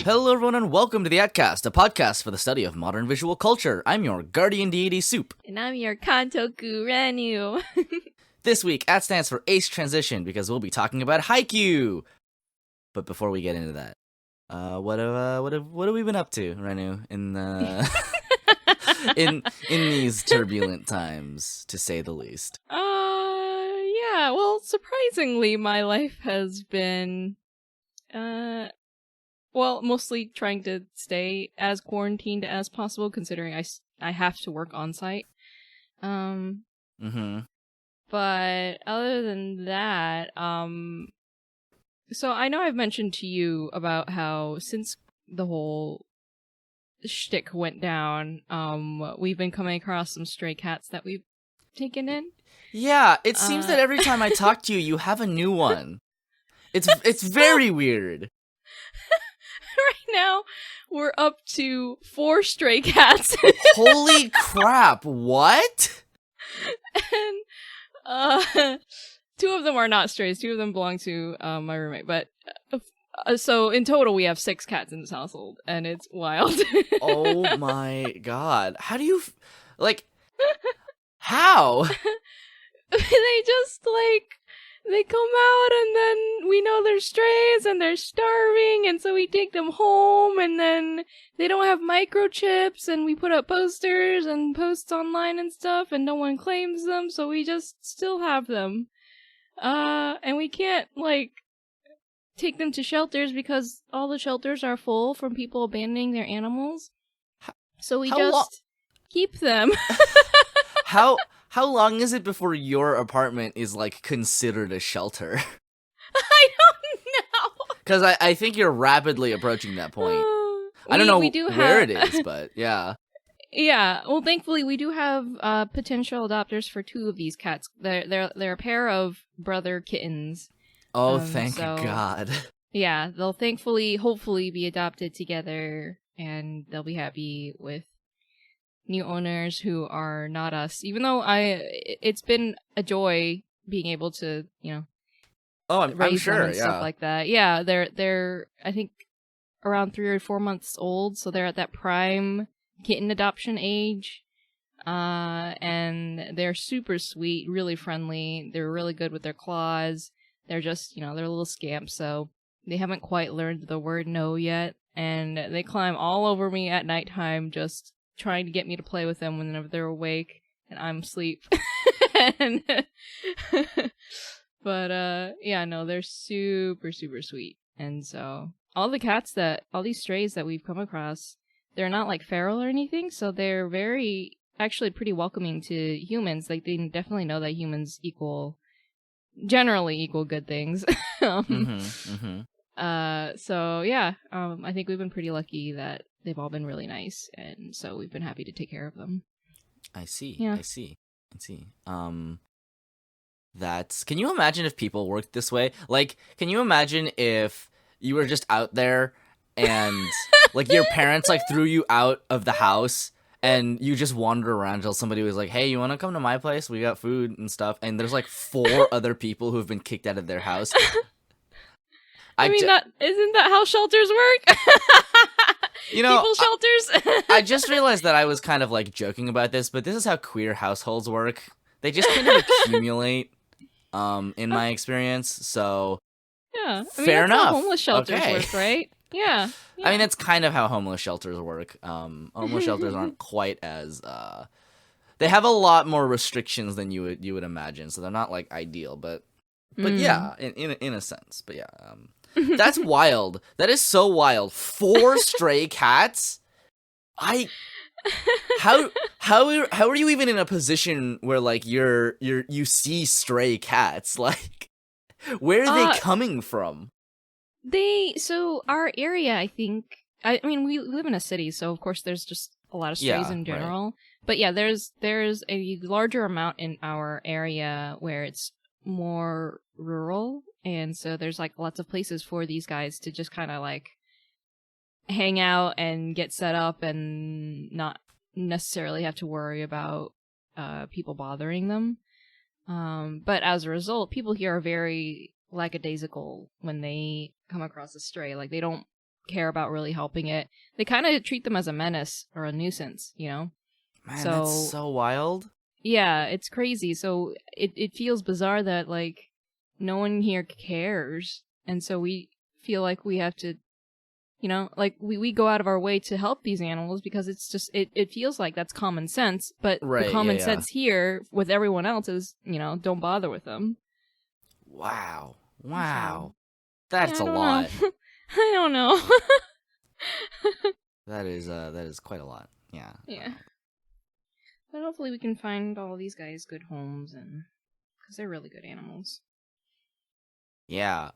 Hello everyone and welcome to the Atcast, a podcast for the study of modern visual culture. I'm your guardian deity, Soup. And I'm your Kantoku Renu. This week, AT stands for Ace Transition because we'll be talking about Haikyuu. But before we get into that, what have we been up to, Renu, in these turbulent times, to say the least? Yeah, well, surprisingly, my life has been, mostly trying to stay as quarantined as possible, considering I have to work on site. But other than that, so I know I've mentioned to you about how since the whole shtick went down, we've been coming across some stray cats that we've taken in. Yeah, it seems that every time I talk to you, you have a new one. It's very weird. Right now, we're up to 4 stray cats. Holy crap, what? And 2 of them are not strays. 2 of them belong to my roommate. But so in total, we have 6 cats in this household, and it's wild. Oh my god. How do you... how? They just, they come out, and then we know they're strays, and they're starving, and so we take them home, and then they don't have microchips, and we put up posters and posts online and stuff, and no one claims them, so we just still have them. And we can't, take them to shelters because all the shelters are full from people abandoning their animals. So we just keep them. How long is it before your apartment is, considered a shelter? I don't know! Because I think you're rapidly approaching that point. I don't know where it is, but yeah. Yeah, well, thankfully, we do have potential adopters for 2 of these cats. They're a pair of brother kittens. Oh, thank God. Yeah, they'll hopefully be adopted together, and they'll be happy with new owners who are not us. Even though it's been a joy being able to, I'm sure, them and stuff like that. Yeah, they're I think around 3 or 4 months old, so they're at that prime kitten adoption age. And they're super sweet, really friendly. They're really good with their claws. They're just, they're little scamps, so they haven't quite learned the word no yet. And they climb all over me at nighttime, just trying to get me to play with them whenever they're awake and I'm asleep. But yeah, no, they're super, super sweet. And so all these strays that we've come across, they're not feral or anything, so they're actually pretty welcoming to humans. They definitely know that humans generally equal good things. So yeah, I think we've been pretty lucky that they've all been really nice, and so we've been happy to take care of them. I see. Yeah. I see. Can you imagine if people worked this way? Can you imagine if you were just out there and your parents threw you out of the house and you just wandered around until somebody was like, hey, you want to come to my place? We got food and stuff. And there's 4 other people who have been kicked out of their house. Isn't that how shelters work? People shelters? I just realized that I was kind of joking about this, but this is how queer households work. They just kind of accumulate, in my experience, so... Yeah. Fair enough. How homeless shelters work, right? Yeah. I mean, that's kind of how homeless shelters work. Homeless shelters aren't quite as... they have a lot more restrictions than you would imagine, so they're not, ideal, but yeah, in a sense. But yeah, that's wild. That is so wild. 4 stray cats? How are you even in a position where, you see stray cats? Where are they coming from? So our area, I think, I mean, we live in a city, so of course there's just a lot of strays in general. Right. But yeah, there's a larger amount in our area where it's more rural, and so there's lots of places for these guys to just kind of hang out and get set up and not necessarily have to worry about people bothering them. But as a result, people here are very lackadaisical when they come across a stray. They don't care about really helping it. They kind of treat them as a menace or a nuisance, you know? Man, that's so wild. Yeah, it's crazy. So it feels bizarre that, like, no one here cares. And so we feel like we have to, you know, like, we go out of our way to help these animals because it's just, it feels like that's common sense. But the common sense here with everyone else is, you know, don't bother with them. Wow. That's a lot. I don't know. That is quite a lot. Yeah. Yeah. But hopefully we can find all these guys good homes, and because they're really good animals. Yeah,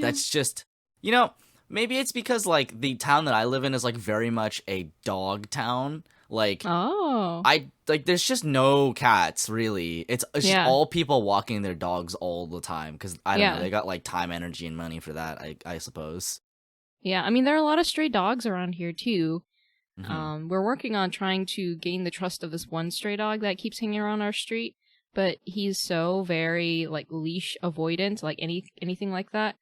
that's just, you know, maybe it's because, like, the town that I live in is, like, very much a dog town. Like, there's just no cats, really. It's just all people walking their dogs all the time, because, I don't know, they got, like, time, energy, and money for that, I suppose. Yeah, I mean, there are a lot of stray dogs around here, too. Mm-hmm. We're working on trying to gain the trust of this one stray dog that keeps hanging around our street, but he's so very, like, leash avoidant, like anything like that,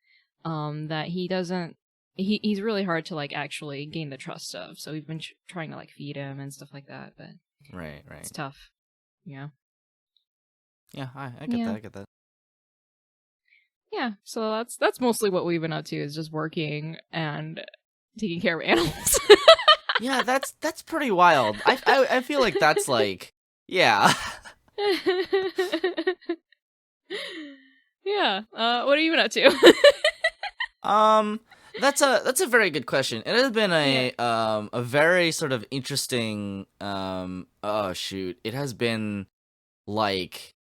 that he doesn't. He's really hard to, like, actually gain the trust of. So we've been trying to, like, feed him and stuff like that, but right, it's tough. Yeah. Yeah, I get that. Yeah, so that's mostly what we've been up to, is just working and taking care of animals. Yeah, that's pretty wild. I feel like that's, like, yeah. Yeah. What have you been up to? That's a very good question. It has been a very sort of interesting it has been like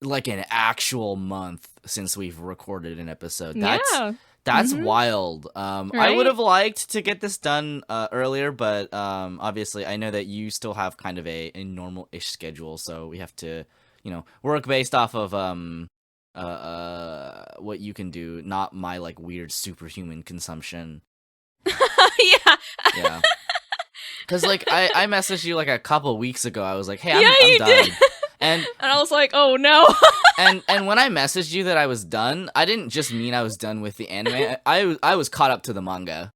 an actual month since we've recorded an episode. That's wild. Right? I would have liked to get this done earlier, but obviously I know that you still have kind of a normal-ish schedule, so we have to, you know, work based off of what you can do, not my, like, weird superhuman consumption. Yeah. Because, like, I messaged you, like, a couple weeks ago. I was like, hey, I'm done. Did. And I was like, oh no. and when I messaged you that I was done, I didn't just mean I was done with the anime. I was caught up to the manga.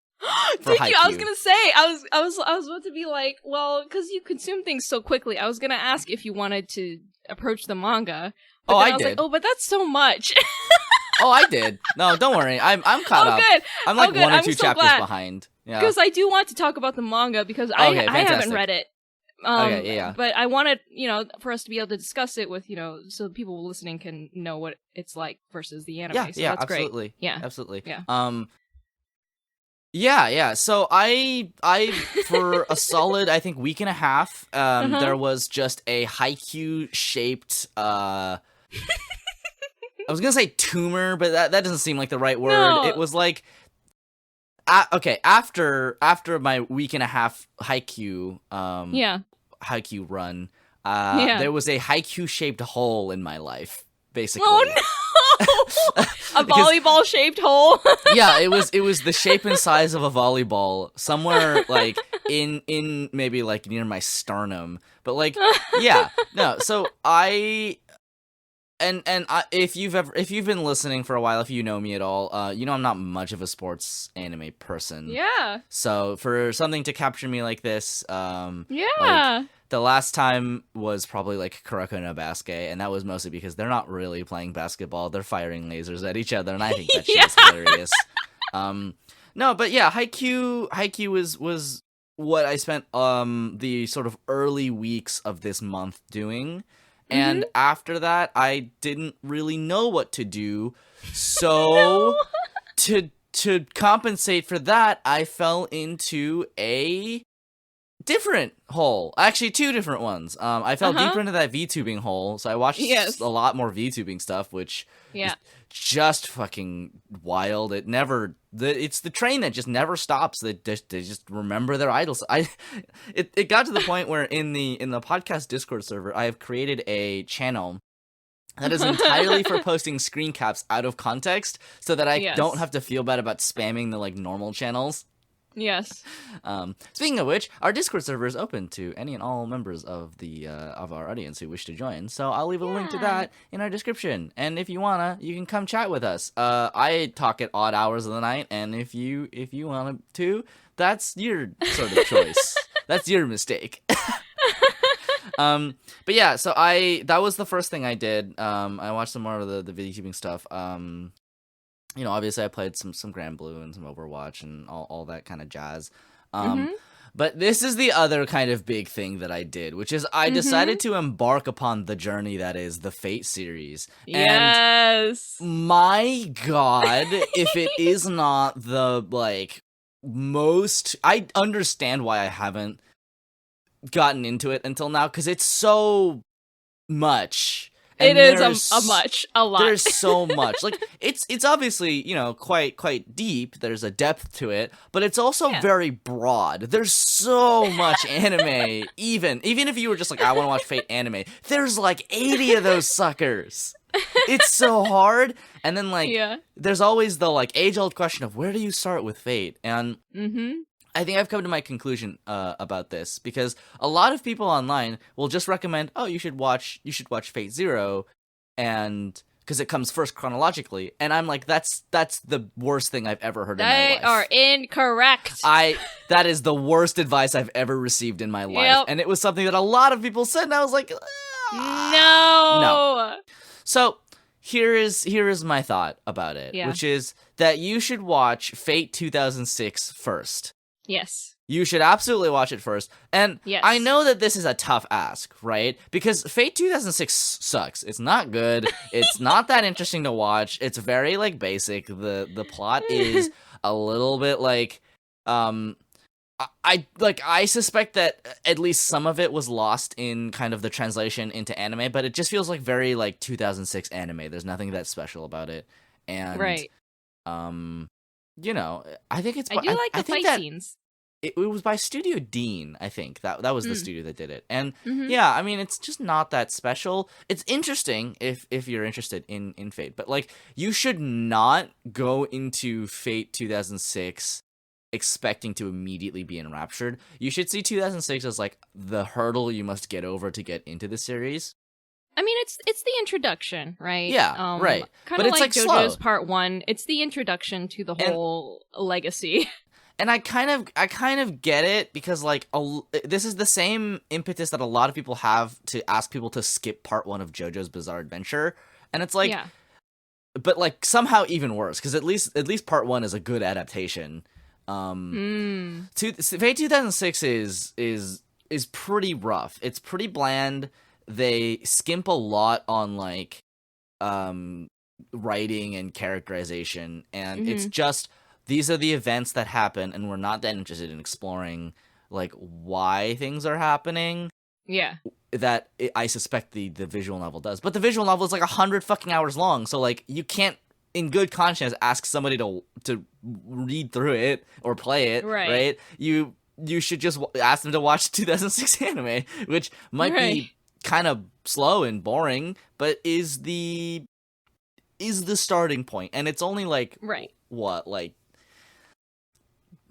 Did you? I was gonna say, I was about to be like, well, because you consume things so quickly. I was gonna ask if you wanted to approach the manga. But I was did. like, oh, but that's so much. Oh, I did. No, don't worry. I'm caught up. Good. I'm like good. one or I'm two so chapters glad. behind. Yeah. Because I do want to talk about the manga because I haven't read it. Okay, yeah. But I wanted, you know, for us to be able to discuss it with, you know, so people listening can know what it's like versus the anime. Yeah, so yeah, that's absolutely. Great. Yeah, absolutely. Yeah. Yeah. So I for a solid, I think, week and a half, there was just a Haikyuu shaped, I was gonna say tumor, but that doesn't seem like the right word. No. It was like, okay, after my week and a half Haikyuu, Haikyuu run, there was a Haikyuu shaped hole in my life, basically. Oh no! A volleyball shaped hole. Yeah, it was the shape and size of a volleyball, somewhere like in maybe like near my sternum. But like, yeah, no. So if you've been listening for a while, if you know me at all, you know I'm not much of a sports anime person. Yeah. So for something to capture me like this, like, the last time was probably like Kuroko no Basket, and that was mostly because they're not really playing basketball; they're firing lasers at each other, and I think that shit is hilarious. No, but yeah, Haikyuu was what I spent the sort of early weeks of this month doing. And after that, I didn't really know what to do. So to compensate for that, I fell into a different hole. Actually, two different ones. I fell deeper into that VTubing hole, so I watched a lot more VTubing stuff, which is just fucking wild. It's the train that just never stops. They just remember their idols. It got to the point where in the podcast Discord server, I have created a channel that is entirely for posting screen caps out of context, so that I don't have to feel bad about spamming the like normal channels. Yes. Speaking of which, our Discord server is open to any and all members of the of our audience who wish to join. So I'll leave a link to that in our description. And if you wanna, you can come chat with us. I talk at odd hours of the night, and if you want to, that's your sort of choice. That's your mistake. But yeah, so that was the first thing I did. I watched some more of the VTubing stuff. Obviously I played some Grand Blue and some Overwatch and all that kind of jazz. But this is the other kind of big thing that I did, which is I decided to embark upon the journey that is the Fate series. Yes. And my God, if it is not the most, I understand why I haven't gotten into it until now, because it's so much. And it is a lot. There's so much. It's obviously, quite deep. There's a depth to it, but it's also very broad. There's so much anime. Even if you were just I want to watch Fate anime, there's 80 of those suckers. It's so hard. And then there's always the age-old question of where do you start with Fate? And I think I've come to my conclusion about this, because a lot of people online will just recommend, oh, you should watch Fate Zero, and because it comes first chronologically, and I'm like, that's the worst thing I've ever heard in my life. They are incorrect. That is the worst advice I've ever received in my life, and it was something that a lot of people said, and I was like, no. So here is my thought about it, which is that you should watch Fate 2006 first. Yes. You should absolutely watch it first. And I know that this is a tough ask, right? Because Fate 2006 sucks. It's not good. It's not that interesting to watch. It's very basic. The plot is a little bit I suspect that at least some of it was lost in kind of the translation into anime, but it just feels very 2006 anime. There's nothing that special about it. And I think it's I do like the fight scenes. It was by Studio Dean, I think. That was the studio that did it. And I mean, it's just not that special. It's interesting if you're interested in Fate, but you should not go into Fate 2006 expecting to immediately be enraptured. You should see 2006 as the hurdle you must get over to get into the series. I mean, it's the introduction, right? Yeah, right. Kind of like JoJo's slow. Part 1. It's the introduction to the whole legacy. And I kind of get it, because this is the same impetus that a lot of people have to ask people to skip part 1 of JoJo's Bizarre Adventure, and it's but somehow even worse, because at least part 1 is a good adaptation. Fate 2006 is pretty rough. It's pretty bland. They skimp a lot on writing and characterization, and it's just, these are the events that happen, and we're not that interested in exploring why things are happening. Yeah. That I suspect the visual novel does, but the visual novel is 100 fucking hours long, so you can't in good conscience ask somebody to read through it or play it, right? You should just ask them to watch 2006 anime, which might be kind of slow and boring, but is the starting point, and it's only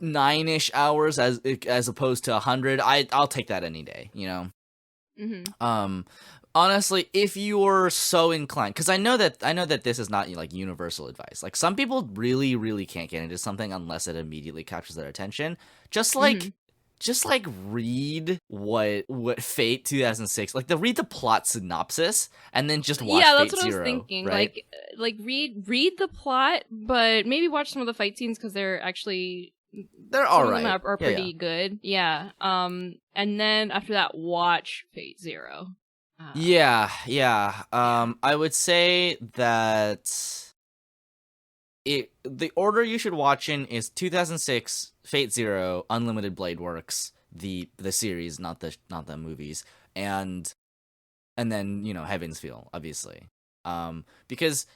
9-ish hours as opposed to 100. I'll take that any day, Honestly, if you're so inclined, because I know that this is not universal advice. Some people really, really can't get into something unless it immediately captures their attention. Just read what Fate 2006, read the plot synopsis and then just watch Fate that's what Zero, I was thinking. Right? Read the plot, but maybe watch some of the fight scenes, because they're all right. Are pretty good. Yeah. And then after that, watch Fate Zero. I would say that the order you should watch in is 2006, Fate Zero, Unlimited Blade Works, the series, not the movies, and then Heaven's Feel, obviously, because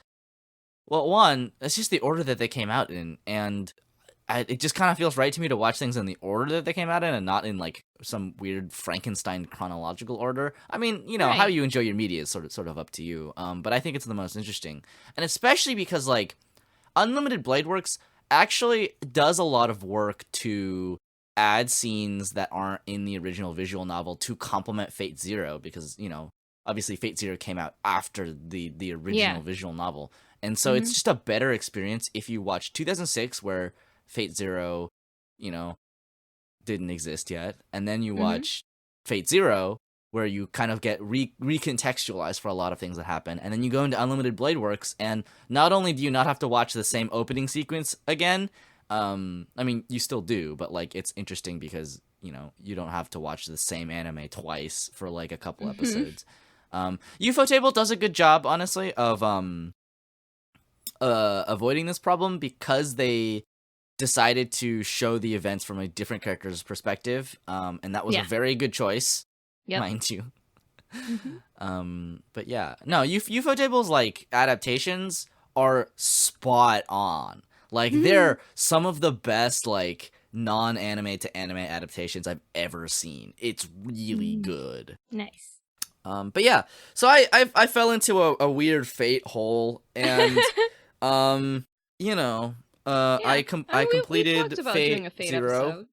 one, it's just the order that they came out in, and it just kind of feels right to me to watch things in the order that they came out in, and not in some weird Frankenstein chronological order. I mean, how you enjoy your media is sort of up to you. But I think it's the most interesting, and especially because Unlimited Blade Works actually does a lot of work to add scenes that aren't in the original visual novel to complement Fate Zero, because, obviously Fate Zero came out after the original visual novel. And so it's just a better experience if you watch 2006, where Fate Zero, didn't exist yet, and then you watch Fate Zero, where you kind of get recontextualized for a lot of things that happen, and then you go into Unlimited Blade Works, and not only do you not have to watch the same opening sequence again, I mean, you still do, but like it's interesting because you don't have to watch the same anime twice for like a couple episodes. UFO Table does a good job, honestly, of avoiding this problem, because they decided to show the events from a different character's perspective, and that was a very good choice, mind you. But yeah, no, UFO Table's like adaptations are spot on. Like they're some of the best like non-anime to anime adaptations I've ever seen. It's really good. Nice. But yeah, so I fell into a weird fate hole, and I completed Fate Zero, episode.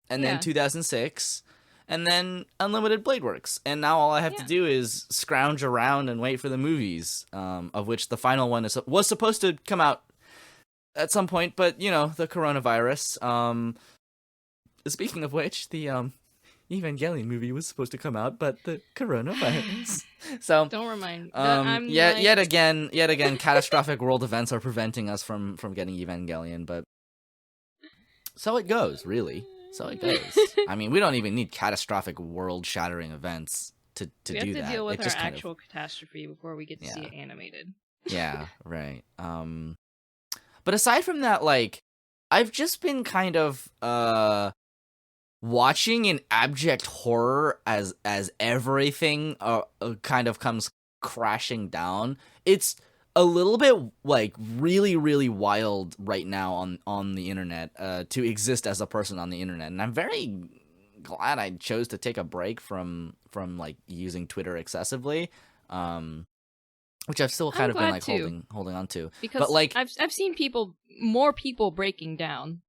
and then 2006, and then Unlimited Blade Works, and now all I have to do is scrounge around and wait for the movies, of which the final one was supposed to come out at some point, but the coronavirus. Speaking of which, the Evangelion movie was supposed to come out, but the coronavirus. So don't remind. Yet again, catastrophic world events are preventing us from getting Evangelion. But so it goes, really. So it goes. I mean, we don't even need catastrophic world-shattering events to do that. We have to deal with our actual catastrophe before we get to see it animated. Yeah, right. But aside from that, like, I've just been kind of watching in abject horror as everything kind of comes crashing down. It's a little bit like really, really wild right now on the internet to exist as a person on the internet, and I'm very glad I chose to take a break from like using Twitter excessively, which I've still kind of been like holding on to. Because but like I've seen more people breaking down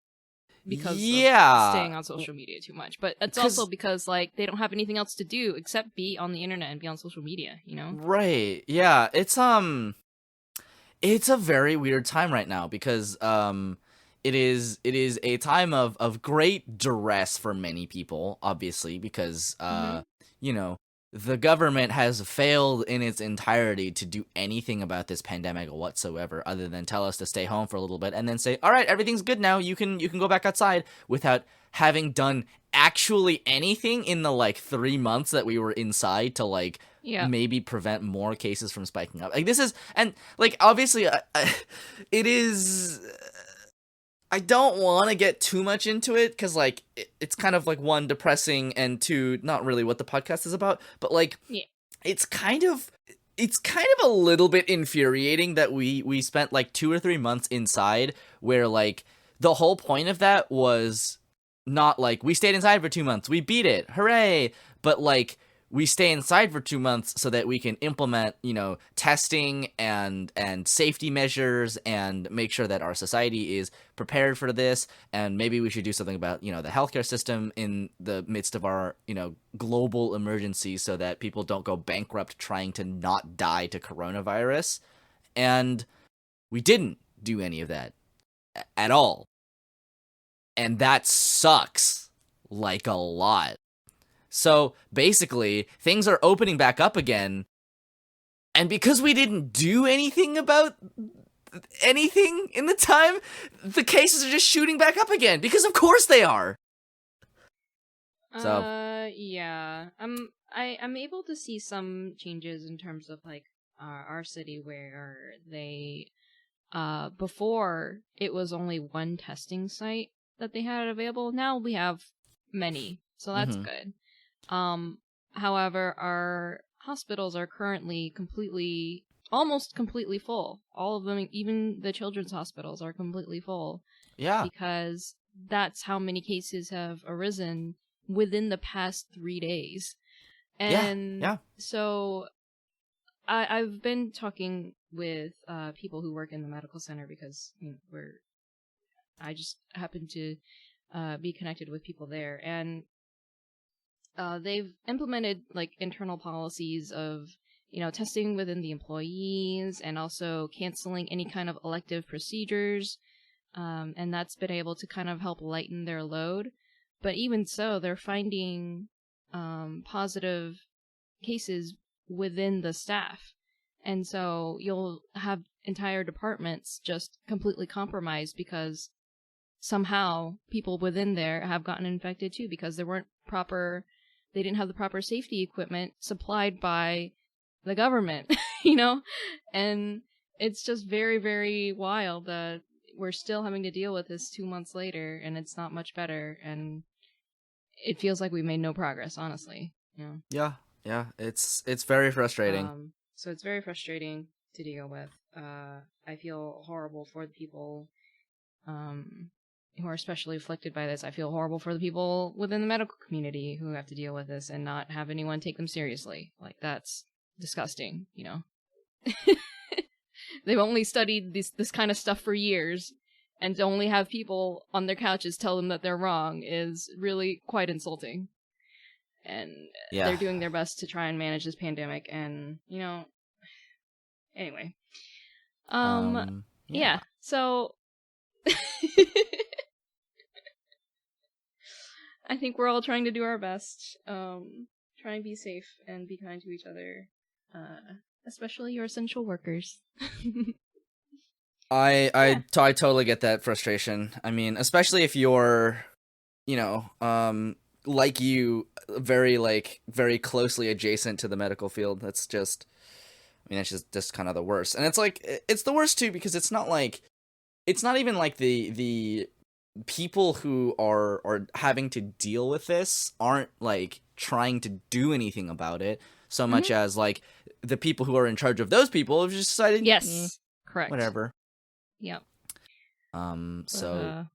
because of staying on social media too much. But it's also because like they don't have anything else to do except be on the internet and be on social media, Right. Yeah. It's a very weird time right now because it is a time of great duress for many people, obviously, because the government has failed in its entirety to do anything about this pandemic whatsoever, other than tell us to stay home for a little bit and then say, all right, everything's good now, you can go back outside, without having done actually anything in the like 3 months that we were inside to like maybe prevent more cases from spiking up. Like this is, and like obviously it is, I don't want to get too much into it because like it's kind of like one, depressing, and two, not really what the podcast is about, but like it's kind of a little bit infuriating that we spent like 2 or 3 months inside, where like the whole point of that was not like we stayed inside for 2 months, we beat it, hooray, but like we stay inside for 2 months so that we can implement, testing and safety measures and make sure that our society is prepared for this. And maybe we should do something about, the healthcare system in the midst of our, global emergency, so that people don't go bankrupt trying to not die to coronavirus. And we didn't do any of that at all. And that sucks like a lot. So basically, things are opening back up again, and because we didn't do anything about anything in the time, the cases are just shooting back up again, because of course they are. So yeah, I'm able to see some changes in terms of like our city, where they before it was only one testing site that they had available. Now we have many, so that's good. However, our hospitals are currently almost completely full. All of them, even the children's hospitals, are completely full. Yeah. Because that's how many cases have arisen within the past 3 days. And so I've been talking with people who work in the medical center, because I just happened to be connected with people there, and they've implemented like internal policies of testing within the employees and also canceling any kind of elective procedures, and that's been able to kind of help lighten their load. But even so, they're finding positive cases within the staff. And so you'll have entire departments just completely compromised because somehow people within there have gotten infected too, because they didn't have the proper safety equipment supplied by the government, And it's just very, very wild that we're still having to deal with this 2 months later, and it's not much better, and it feels like we made no progress, honestly. Yeah, it's very frustrating. So it's very frustrating to deal with. I feel horrible for the people who are especially afflicted by this. I feel horrible for the people within the medical community who have to deal with this and not have anyone take them seriously. Like, that's disgusting, They've only studied this kind of stuff for years, and to only have people on their couches tell them that they're wrong is really quite insulting. And they're doing their best to try and manage this pandemic, and anyway, yeah. So I think we're all trying to do our best, try and be safe and be kind to each other, especially your essential workers. I totally get that frustration. I mean, especially if you're, like you, very closely adjacent to the medical field. That's just kind of the worst. And it's like, it's the worst too, because it's not even like the people who are having to deal with this aren't like trying to do anything about it so much as like the people who are in charge of those people have just decided, yes, correct, whatever. Yep. So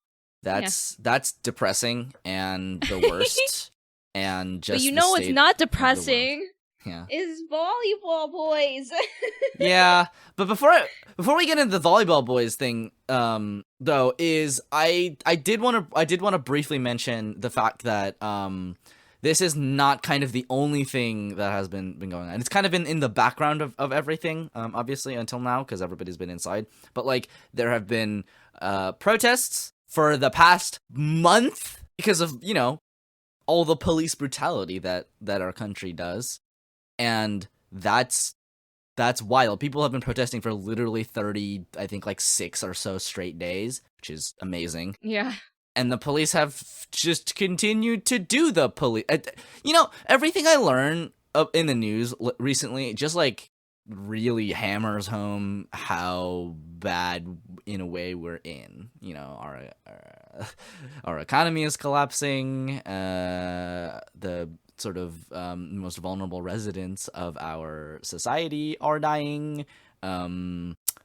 that's depressing and the worst. And just but it's not depressing. Yeah. Is volleyball boys. Yeah, but before we get into the volleyball boys thing, though, is I did want to briefly mention the fact that this is not kind of the only thing that has been going on. It's kind of been in the background of everything, obviously, until now, because everybody's been inside. But like, there have been protests for the past month because of all the police brutality that our country does. And that's wild. People have been protesting for literally 30, I think, like 6 or so straight days, which is amazing. Yeah. And the police have just continued to do the police. Everything I learn in the news recently just like really hammers home how bad, in a way, we're in. Our economy is collapsing. The sort of most vulnerable residents of our society are dying.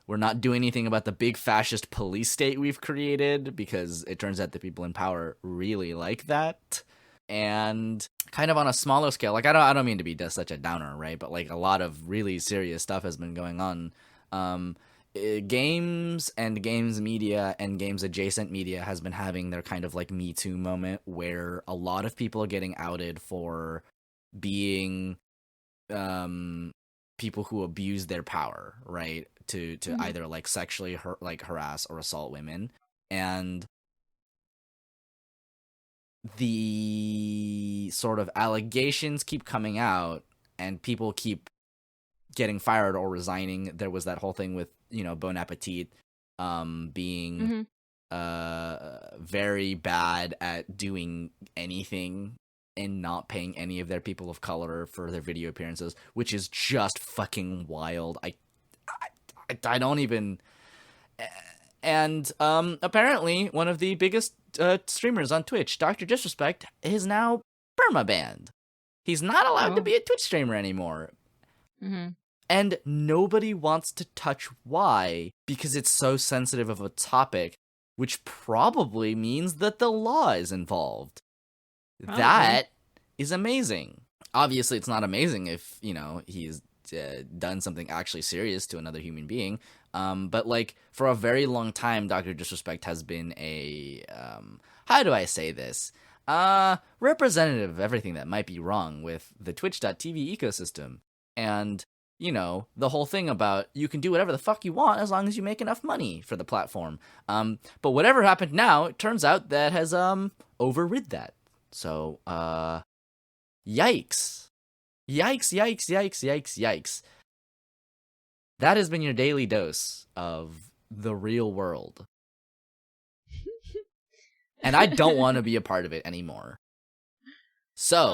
We're not doing anything about the big fascist police state we've created, because it turns out the people in power really like that. And kind of on a smaller scale, like I don't mean to be just such a downer, right? But like, a lot of really serious stuff has been going on. Games and games media and games adjacent media has been having their kind of like Me Too moment, where a lot of people are getting outed for being people who abuse their power, right? To either like sexually harass or assault women. And the sort of allegations keep coming out, and people keep getting fired or resigning. There was that whole thing with Bon Appetit being very bad at doing anything and not paying any of their people of color for their video appearances, which is just fucking wild. I don't even. And apparently one of the biggest streamers on Twitch, Dr. Disrespect, is now permabanned. He's not allowed to be a Twitch streamer anymore. Mm-hmm. And nobody wants to touch why, because it's so sensitive of a topic, which probably means that the law is involved. Probably. That is amazing. Obviously, it's not amazing if, he's done something actually serious to another human being. But like for a very long time, Dr. Disrespect has been a how do I say this? Representative of everything that might be wrong with the Twitch.tv ecosystem. And, you know, the whole thing about you can do whatever the fuck you want as long as you make enough money for the platform. But whatever happened now, it turns out that has overrid that. So, yikes. Yikes, yikes, yikes, yikes, yikes. That has been your daily dose of the real world. And I don't want to be a part of it anymore. So,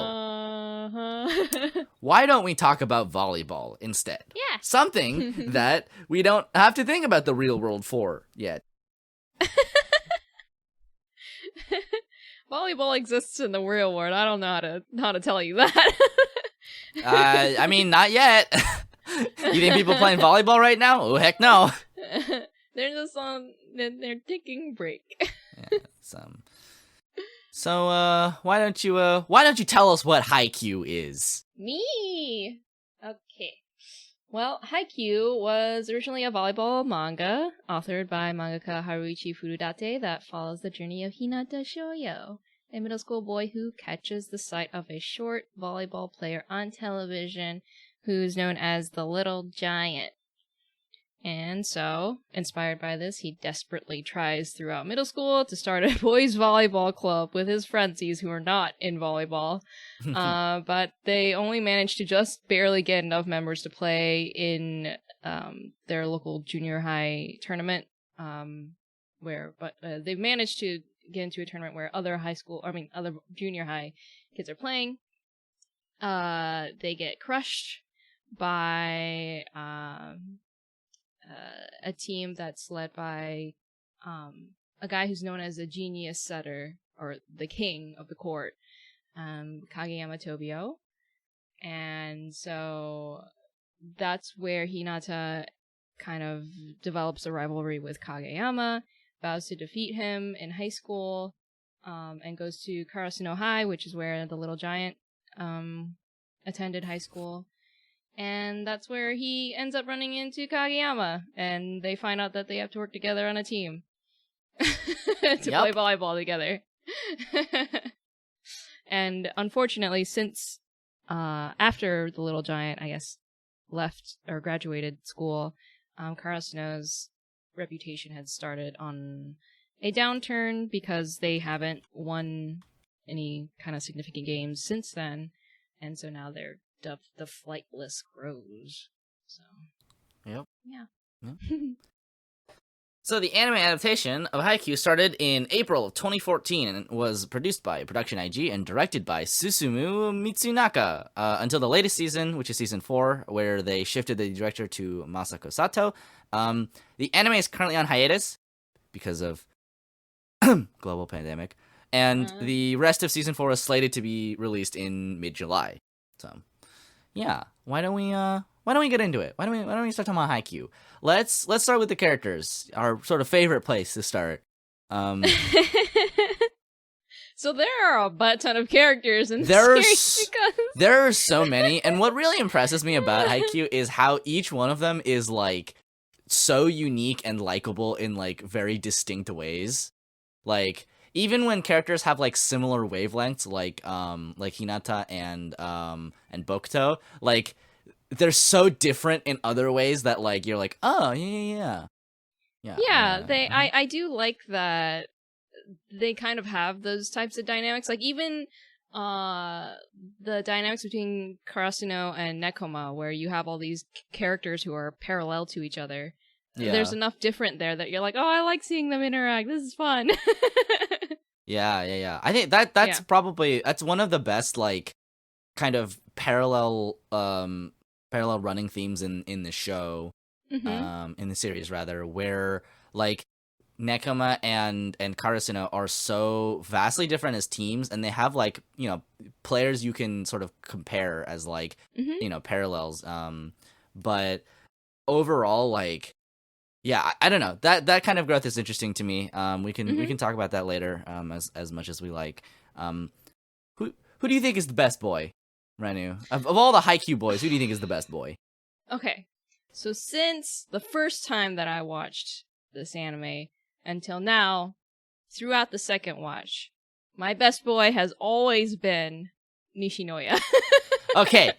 why don't we talk about volleyball instead? Yeah. Something that we don't have to think about the real world for yet. Volleyball exists in the real world. I don't know how to tell you that. I mean, not yet. You think people playing volleyball right now? Oh, heck no. They're just on their taking break. Yeah, so why don't you tell us what Haikyuu is? Me. Okay. Well, Haikyuu was originally a volleyball manga authored by mangaka Haruichi Furudate that follows the journey of Hinata Shoyo, a middle school boy who catches the sight of a short volleyball player on television who's known as the Little Giant. And so, inspired by this, he desperately tries throughout middle school to start a boys' volleyball club with his friendsies who are not in volleyball. But they only manage to just barely get enough members to play in their local junior high tournament. But they've managed to get into a tournament where other junior high kids are playing. They get crushed by a team that's led by a guy who's known as a genius setter, or the king of the court, Kageyama Tobio. And so that's where Hinata kind of develops a rivalry with Kageyama, vows to defeat him in high school, and goes to Karasuno High, which is where the Little Giant attended high school. And that's where he ends up running into Kageyama, and they find out that they have to work together on a team to play volleyball together. And unfortunately, since after the Little Giant, I guess, left or graduated school, Karasuno's reputation had started on a downturn because they haven't won any kind of significant games since then, and so now they're dubbed the Flightless Crows. So, yep. Yeah. So the anime adaptation of Haikyuu started in April of 2014 and was produced by Production IG and directed by Susumu Mitsunaka until the latest season, which is season 4, where they shifted the director to Masako Sato. The anime is currently on hiatus because of global pandemic, and the rest of season 4 is slated to be released in mid-July. So, yeah, why don't we get into it? Why don't we start talking about Haikyuu? Let's start with the characters, our sort of favorite place to start. So there are a butt ton of characters in the series there are so many, and what really impresses me about Haikyuu is how each one of them is like so unique and likable in like very distinct ways. Like even when characters have like similar wavelengths, like Hinata and Bokuto, like they're so different in other ways that like you're like, oh yeah. I do like that they kind of have those types of dynamics. Like even the dynamics between Karasuno and Nekoma, where you have all these characters who are parallel to each other. Yeah. There's enough different there that you're like, oh, I like seeing them interact. This is fun. Yeah. I think that's probably one of the best like kind of parallel running themes in the show, in the series rather, where like Nekoma and Karasuno are so vastly different as teams, and they have like, you know, players you can sort of compare as like, you know, parallels. But overall, like, yeah, I don't know. That kind of growth is interesting to me. We can talk about that later, as much as we like. Who do you think is the best boy, Renu? Of all the Haikyuu boys, who do you think is the best boy? Okay. So since the first time that I watched this anime until now, throughout the second watch, my best boy has always been Nishinoya. Okay.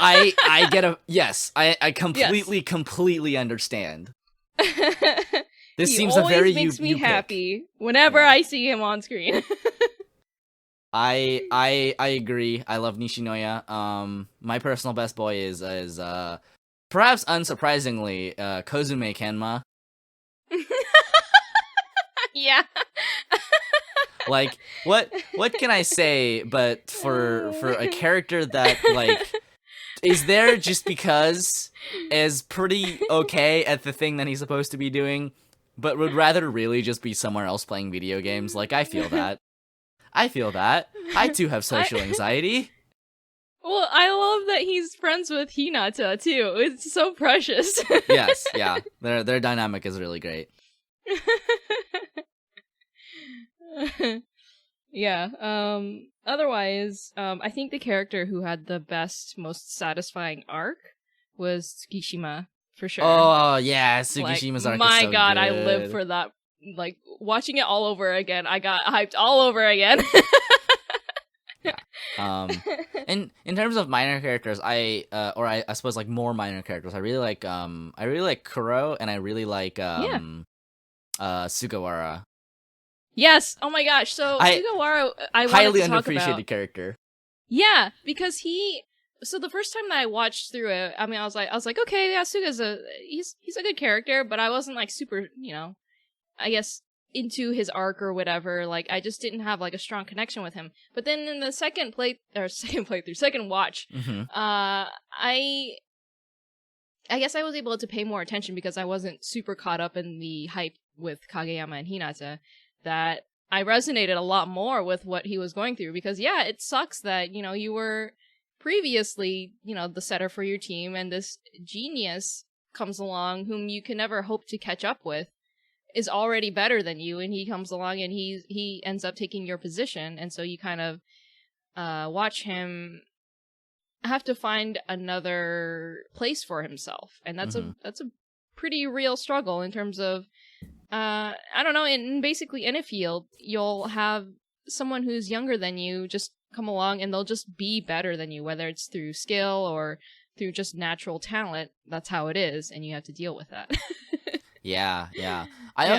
I get a yes. I completely understand. This He seems a very always makes me pick. happy whenever I see him on screen. I agree. I love Nishinoya. My personal best boy is perhaps unsurprisingly Kozume Kenma. Yeah. Like what can I say but for a character that like is there just because is pretty okay at the thing that he's supposed to be doing, but would rather really just be somewhere else playing video games. Like I feel that. I too have social anxiety. Well, I love that he's friends with Hinata too. It's so precious. Yes, yeah. Their dynamic is really great. Yeah. Otherwise, I think the character who had the best, most satisfying arc was Tsukishima, for sure. Oh yeah, Tsukishima's arc is my so god, good. I live for that. Like, watching it all over again, I got hyped all over again. And in terms of minor characters, I suppose like more minor characters, I really like Kuro, and I really like Sugawara. Yes. Oh my gosh. So Sugawara, I highly wanted to talk underappreciated about. character. Yeah, because so the first time that I watched through it, I mean, I was like, okay, yeah, Suga's he's a good character, but I wasn't like super, I guess into his arc or whatever. Like, I just didn't have like a strong connection with him. But then in the second watch, Mm-hmm. I guess I was able to pay more attention because I wasn't super caught up in the hype with Kageyama and Hinata, that I resonated a lot more with what he was going through. Because yeah, it sucks that, you were previously, the setter for your team, and this genius comes along whom you can never hope to catch up with is already better than you, and he comes along and he ends up taking your position, and so you kind of watch him have to find another place for himself, and that's a pretty real struggle in terms of I don't know, in basically any field you'll have someone who's younger than you just come along and they'll just be better than you, whether it's through skill or through just natural talent. That's how it is, and you have to deal with that. Yeah. I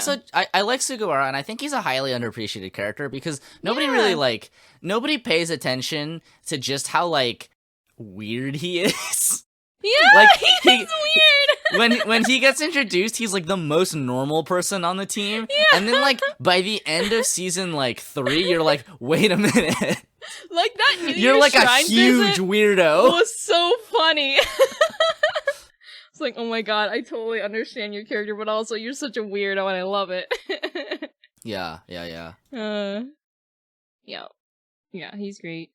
like Sugawara, and I think he's a highly underappreciated character because nobody pays attention to just how like weird he is. Yeah, like he's weird. When he gets introduced, he's like the most normal person on the team. Yeah. And then like by the end of season 3, you're like, wait a minute. Like that New You're Year's like a Shrine huge visit weirdo. was so funny. It's like, oh my god, I totally understand your character, but also you're such a weirdo and I love it. Yeah. Yeah, he's great.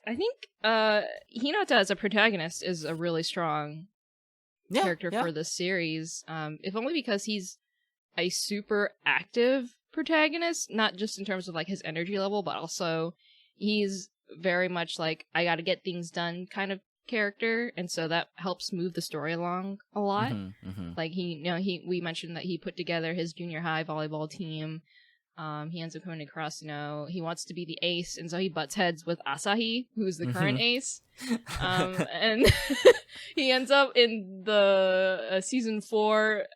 I think Hinata as a protagonist is a really strong character for this series. If only because he's a super active protagonist, not just in terms of like his energy level, but also he's very much like, I gotta get things done kind of character, and so that helps move the story along a lot. Like we mentioned that he put together his junior high volleyball team. He ends up coming across, he wants to be the ace, and so he butts heads with Asahi, who's the current ace. And he ends up in the season 4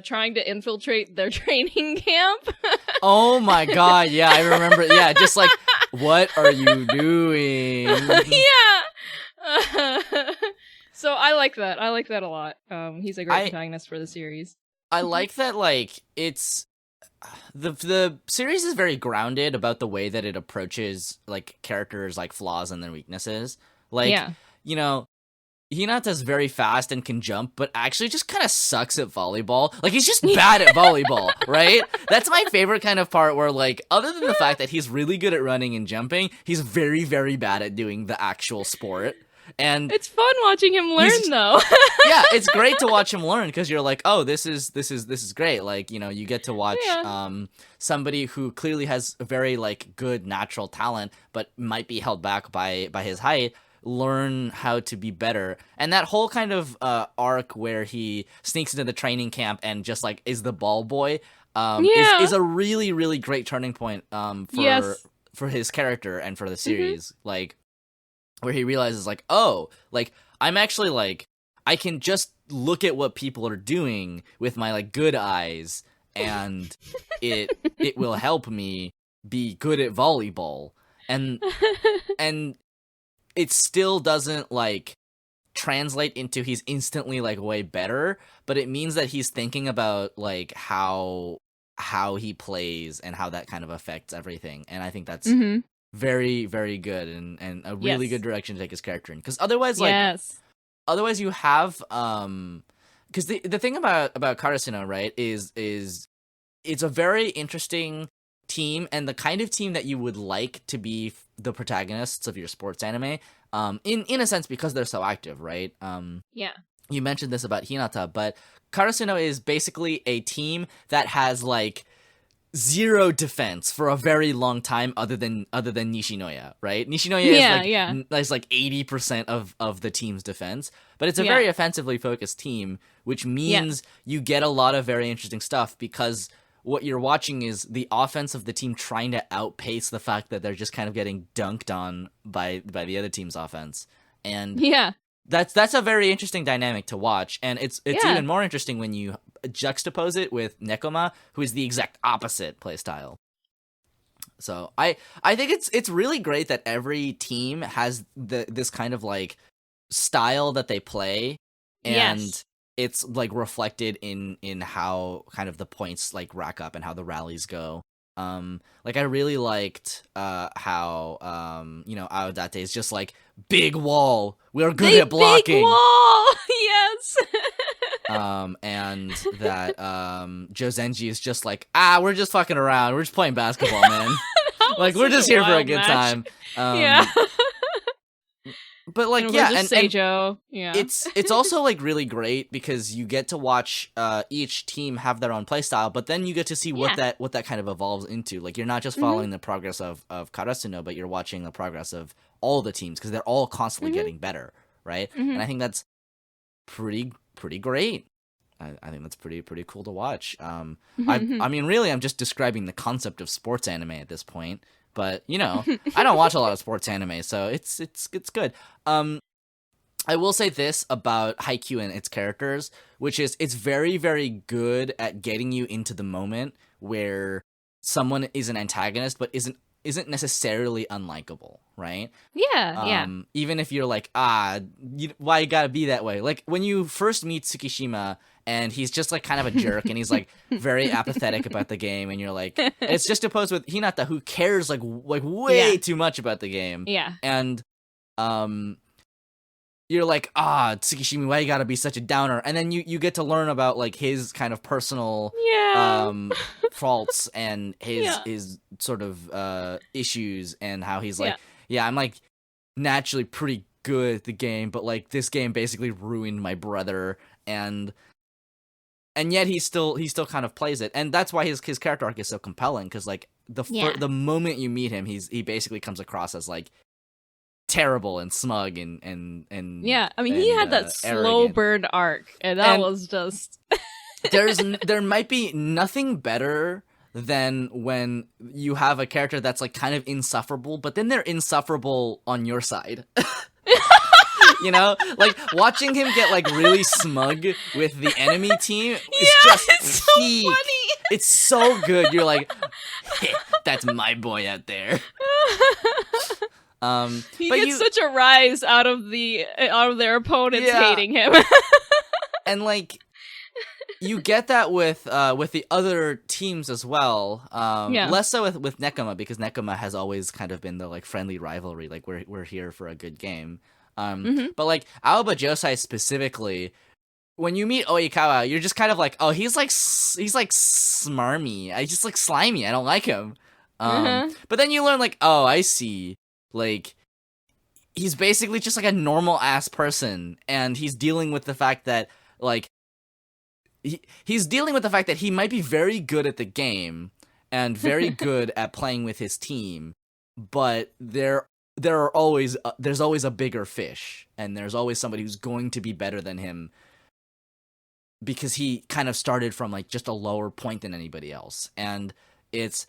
trying to infiltrate their training camp. Oh my god, yeah, I remember. Yeah, just like, what are you doing? Yeah. So I like that. I like that a lot. He's a great protagonist for the series. I like that, like, it's... The series is very grounded about the way that it approaches, like, characters' like flaws and their weaknesses. Like, Hinata's very fast and can jump, but actually just kind of sucks at volleyball. Like, he's just bad at volleyball, right? That's my favorite kind of part where, like, other than the fact that he's really good at running and jumping, he's very, very bad at doing the actual sport. And it's fun watching him learn, though. Yeah, it's great to watch him learn because you're like, oh, this is great. Like, you get to watch somebody who clearly has a very like good natural talent, but might be held back by his height, learn how to be better. And that whole kind of arc where he sneaks into the training camp and just like is the ball boy is a really, really great turning point for his character and for the series. Like, where he realizes like, oh, like I'm actually like I can just look at what people are doing with my like good eyes, and it will help me be good at volleyball. And it still doesn't like translate into he's instantly like way better, but it means that he's thinking about like how he plays and how that kind of affects everything. And I think that's very, very good and a really good direction to take his character in. Because otherwise, like, otherwise you have because the thing about Karasuno, right, is it's a very interesting team and the kind of team that you would like to be the protagonists of your sports anime. In a sense, because they're so active, right? You mentioned this about Hinata, but Karasuno is basically a team that has like zero defense for a very long time, other than Nishinoya, right? Nishinoya is like 80% of the team's defense, but it's a very offensively focused team, which means you get a lot of very interesting stuff because what you're watching is the offense of the team trying to outpace the fact that they're just kind of getting dunked on by the other team's offense. And that's a very interesting dynamic to watch. And it's even more interesting when you juxtapose it with Nekoma, who is the exact opposite playstyle. So I think it's really great that every team has this kind of like style that they play, and it's like reflected in how kind of the points like rack up and how the rallies go. Like I really liked how Aodate is just like big wall. We're good at blocking. Big wall. Yes. And that Jozenji is just like, we're just fucking around. We're just playing basketball, man. Like we're just here for a good time. But like, and Seijo. It's also like really great because you get to watch each team have their own playstyle, but then you get to see what that kind of evolves into. Like you're not just following the progress of Karasuno, but you're watching the progress of all the teams because they're all constantly getting better, right? And I think that's pretty great. I think that's pretty cool to watch. I mean, really, I'm just describing the concept of sports anime at this point. But, you know, I don't watch a lot of sports anime, so it's good. I will say this about Haikyuu and its characters, which is it's very, very good at getting you into the moment where someone is an antagonist but isn't necessarily unlikable, right? Even if you're like, why you gotta be that way? Like, when you first meet Tsukishima, and he's just, like, kind of a jerk, and he's, like, very apathetic about the game, and you're like, it's just opposed with Hinata, who cares, like way too much about the game. And, you're like, Tsukishima, why you gotta be such a downer? And then you get to learn about, like, his kind of personal, faults and his sort of, issues, and how he's like, I'm, like, naturally pretty good at the game, but, like, this game basically ruined my brother, and yet he still kind of plays it, and that's why his character arc is so compelling. Because like the moment you meet him, he basically comes across as like terrible and smug and I mean, he had that slow burn arc, and that was just there might be nothing better than when you have a character that's like kind of insufferable, but then they're insufferable on your side. You know, like watching him get like really smug with the enemy team is just it's so funny. It's so good. You're like, hey, that's my boy out there. He gets such a rise out of their opponents hating him. And like you get that with the other teams as well. Less so with Nekoma, because Nekoma has always kind of been the like friendly rivalry. Like we're here for a good game. But like Aoba Josai specifically, when you meet Oikawa, you're just kind of like, oh, he's like smarmy. I just like slimy. I don't like him. But then you learn like, oh, I see. Like he's basically just like a normal ass person, and he's dealing with the fact that like he's dealing with the fact that he might be very good at the game and very good at playing with his team, but there there's always a bigger fish, and there's always somebody who's going to be better than him because he kind of started from like just a lower point than anybody else. And it's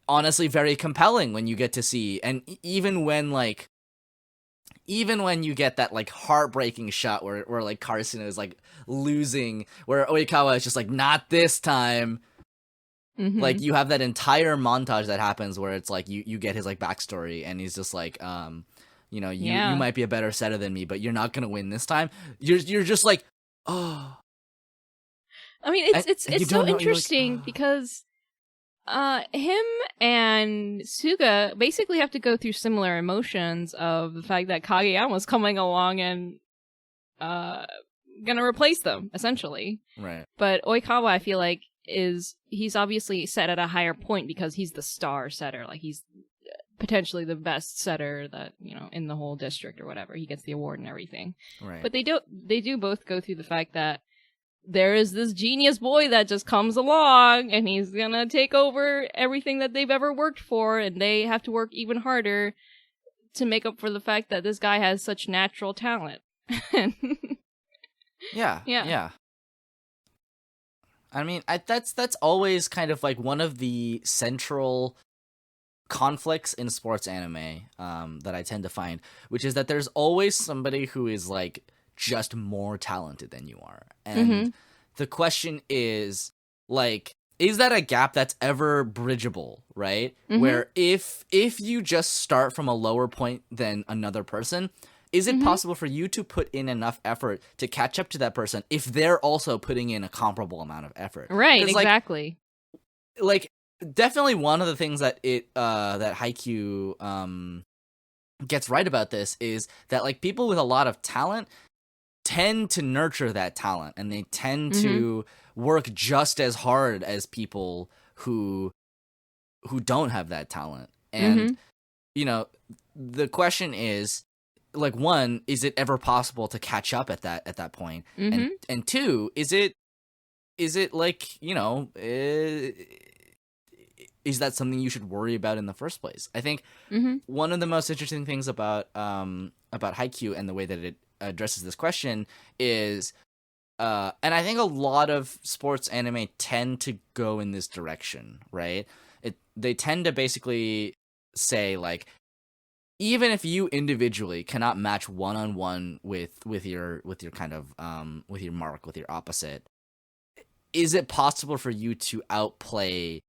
honestly very compelling when you get to see, and even when you get that like heartbreaking shot where like Carson is like losing, where Oikawa is just like, not this time. Mhm. Like you have that entire montage that happens where it's like you get his like backstory, and he's just like, you know, you might be a better setter than me, but you're not gonna win this time. You're just like, oh. I mean, it's so interesting because him and Suga basically have to go through similar emotions of the fact that Kageyama's coming along and gonna replace them, essentially. Right. But Oikawa, I feel like, he's obviously set at a higher point because he's the star setter. Like, he's potentially the best setter that, you know, in the whole district or whatever. He gets the award and everything. Right. But they do both go through the fact that there is this genius boy that just comes along and he's gonna take over everything that they've ever worked for, and they have to work even harder to make up for the fact that this guy has such natural talent. Yeah. I mean, that's always kind of like one of the central conflicts in sports anime that I tend to find, which is that there's always somebody who is like just more talented than you are. And the question is, like, is that a gap that's ever bridgeable, right? Where if you just start from a lower point than another person, is it possible for you to put in enough effort to catch up to that person if they're also putting in a comparable amount of effort? Right, exactly. Like definitely one of the things that that Haikyuu gets right about this is that like people with a lot of talent tend to nurture that talent, and they tend to work just as hard as people who don't have that talent. And you know, the question is, like, one, is it ever possible to catch up at that point? And two, is it like, you know, is that something you should worry about in the first place? I think one of the most interesting things about Haikyuu and the way that it addresses this question is, and I think a lot of sports anime tend to go in this direction, right? They tend to basically say, like, even if you individually cannot match one-on-one with your kind of with your mark, with your opposite, is it possible for you to outplay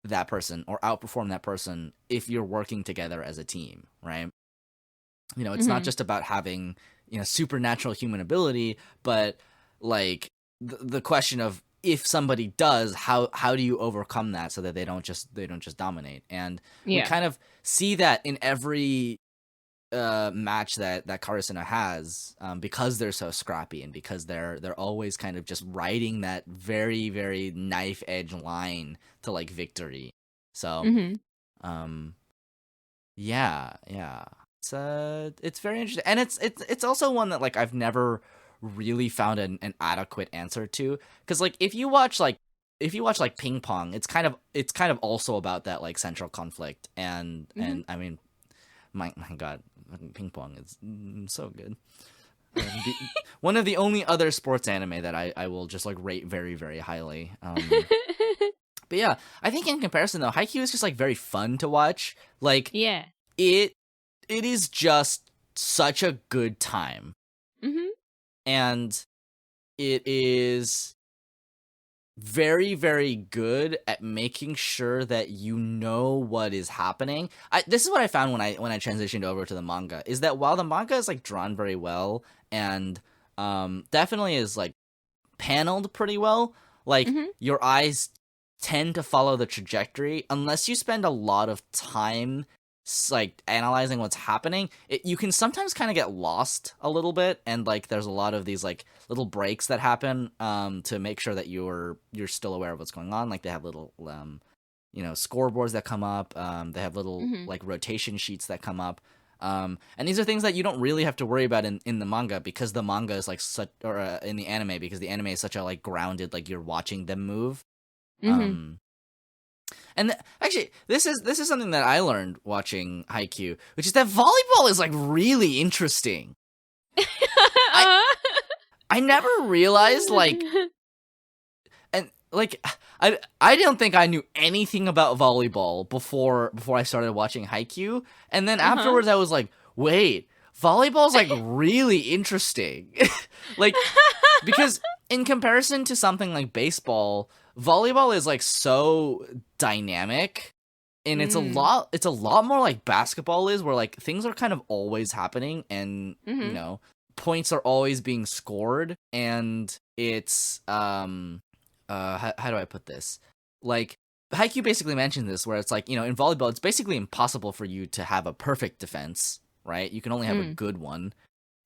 that person or outperform that person if you're working together as a team, right? You know, it's not just about having, you know, supernatural human ability, but like the question of, if somebody does, how do you overcome that so that they don't just dominate? And we kind of see that in every match that Karasuno has, because they're so scrappy and because they're always kind of just riding that very, very knife edge line to like victory. So yeah, it's very interesting, and it's also one that like I've never really found an adequate answer to, because like if you watch like ping pong, it's kind of also about that like central conflict, and I mean, my god, ping pong is so good. One of the only other sports anime that I will just like rate very, very highly. But yeah, I think in comparison though, Haikyuu is just like very fun to watch. Like, yeah, it is just such a good time. And it is very, very good at making sure that you know what is happening. This is what I found when I transitioned over to the manga, is that while the manga is like drawn very well and definitely is like paneled pretty well, like your eyes tend to follow the trajectory unless you spend a lot of time like analyzing what's happening. You can sometimes kind of get lost a little bit, and like there's a lot of these like little breaks that happen to make sure that you're still aware of what's going on. Like they have little you know, scoreboards that come up, they have little like rotation sheets that come up, and these are things that you don't really have to worry about in the manga, because the manga is like such, or in the anime, because the anime is such a like grounded, like you're watching them move. And actually, this is something that I learned watching Haikyuu, which is that volleyball is like really interesting. I never realized like, and like I don't think I knew anything about volleyball before I started watching Haikyuu, and then afterwards I was like, wait, volleyball's like really interesting, like because in comparison to something like baseball, volleyball is like so dynamic. And it's a lot more like basketball is, where like things are kind of always happening, and you know, points are always being scored, and it's how do I put this? Like Haikyuu basically mentioned this, where it's like, you know, in volleyball it's basically impossible for you to have a perfect defense, right? You can only have a good one.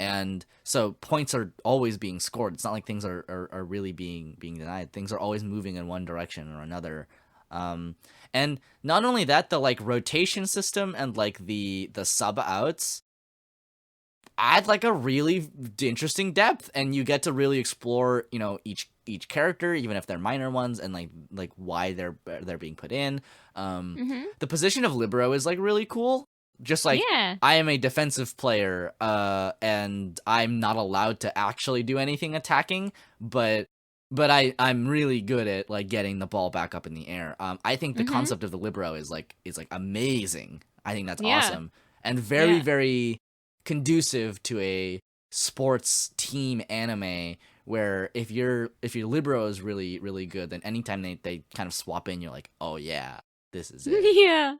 And so points are always being scored. It's not like things are really being denied. Things are always moving in one direction or another. And not only that, the like rotation system and like the sub outs add like a really interesting depth, and you get to really explore, you know, each character, even if they're minor ones, and like why they're being put in. The position of libero is like really cool. Just like, I am a defensive player, and I'm not allowed to actually do anything attacking, but I'm really good at like getting the ball back up in the air. I think the concept of the libero is like amazing. I think that's awesome, and very very conducive to a sports team anime, where if your libero is really really good, then anytime they kind of swap in, you're like, oh yeah, this is it. Yeah.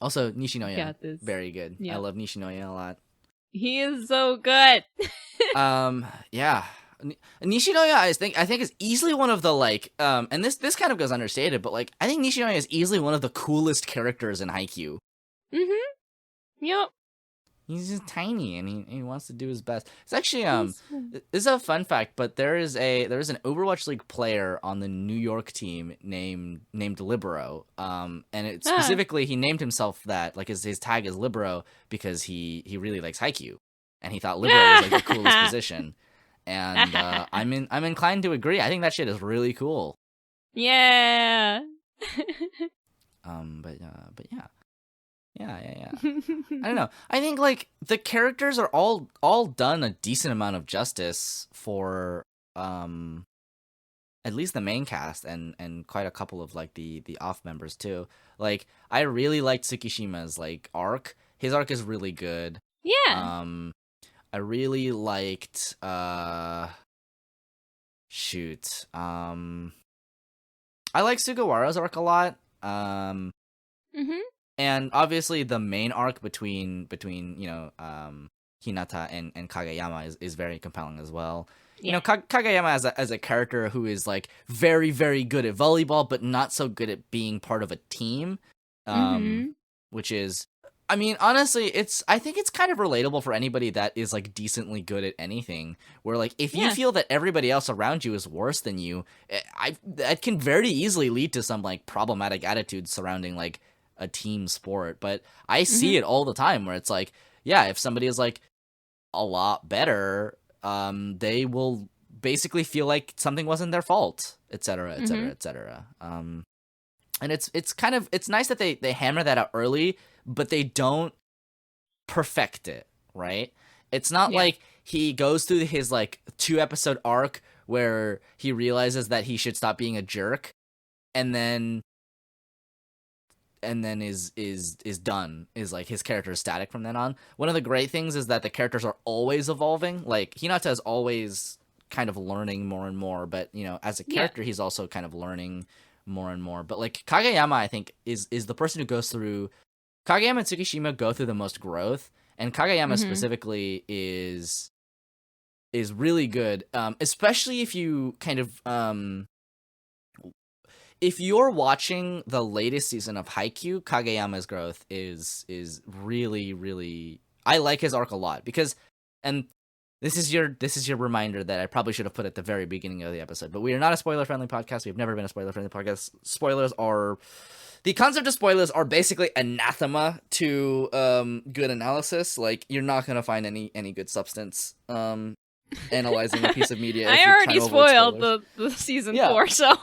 Also, Nishinoya, very good. I love Nishinoya a lot. He is so good. Yeah. Nishinoya, I think is easily one of the like, and this kind of goes understated, but like I think Nishinoya is easily one of the coolest characters in Haikyuu. Yep. He's just tiny, and he wants to do his best. It's actually this is a fun fact, but there is an Overwatch League player on the New York team named Libero. And it specifically he named himself that, like his tag is Libero, because he really likes Haikyuu, and he thought Libero was like the coolest position. And I'm inclined to agree. I think that shit is really cool. Yeah. But yeah. Yeah. I don't know. I think like the characters are all done a decent amount of justice for at least the main cast, and quite a couple of like the off members too. Like I really liked Tsukishima's like arc. His arc is really good. Yeah. I really liked I like Sugawara's arc a lot. And obviously the main arc between you know, Hinata and Kageyama is very compelling as well. Yeah. You know, Kageyama as a character who is like very very good at volleyball, but not so good at being part of a team. Which is, I mean, honestly, I think it's kind of relatable for anybody that is like decently good at anything, where like if you feel that everybody else around you is worse than you, that can very easily lead to some like problematic attitudes surrounding like a team sport. But I see it all the time, where it's like, yeah, if somebody is like a lot better, they will basically feel like something wasn't their fault, etc., etc., etc. And it's kind of, it's nice that they hammer that out early, but they don't perfect it, right? It's not like he goes through his like 2-episode arc where he realizes that he should stop being a jerk, and then is done, is like his character is static from then on. One of the great things is that the characters are always evolving. Like Hinata is always kind of learning more and more, but you know, as a character he's also kind of learning more and more. But like Kageyama, I think is the person who goes through, Kageyama and Tsukishima go through the most growth, and Kageyama specifically is really good, especially if you kind of if you're watching the latest season of Haikyuu. Kageyama's growth is really, really, I like his arc a lot, because, and this is your reminder that I probably should have put at the very beginning of the episode, but we are not a spoiler-friendly podcast. We've never been a spoiler-friendly podcast. The concept of spoilers are basically anathema to good analysis. Like, you're not going to find any good substance analyzing a piece of media. I already spoiled the season 4, so...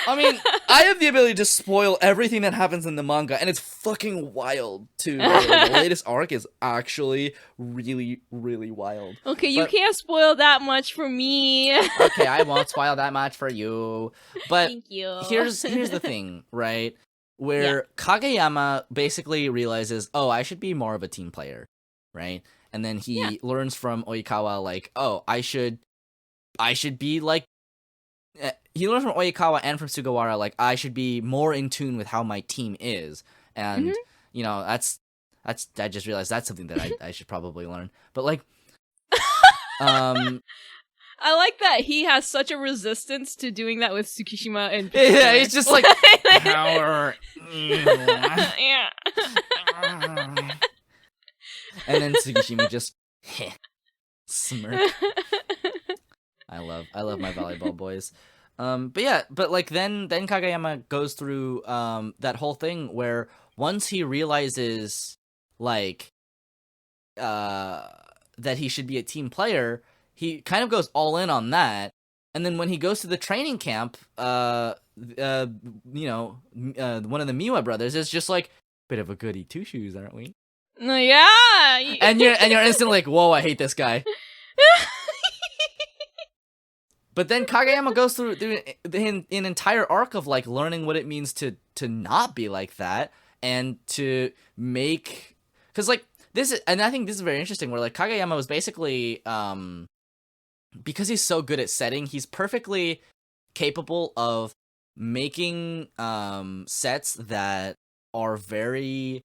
I mean, I have the ability to spoil everything that happens in the manga, and it's fucking wild, too. The latest arc is actually really, really wild. Okay, you can't spoil that much for me. Okay, I won't spoil that much for you. But Thank you. here's the thing, right? Where Kageyama basically realizes, oh, I should be more of a team player, right? And then he learns from Oikawa, like, oh, I should be like. He learns from Oikawa and from Sugawara, like, I should be more in tune with how my team is. And, you know, that's, I just realized that's something that I should probably learn. But, like, I like that he has such a resistance to doing that with Tsukishima and yeah, he's just like, power. Yeah. And then Tsukishima just, smirk. I love my volleyball boys. But like then Kageyama goes through that whole thing where once he realizes like that he should be a team player, he kind of goes all in on that. And then when he goes to the training camp, one of the Miwa brothers is just like, bit of a goody two shoes, aren't we? Yeah. And you're instantly like, whoa, I hate this guy. But then Kageyama goes through an entire arc of like learning what it means to not be like that and to make, because like this is, and I think this is very interesting where like Kageyama was basically because he's so good at setting, he's perfectly capable of making sets that are very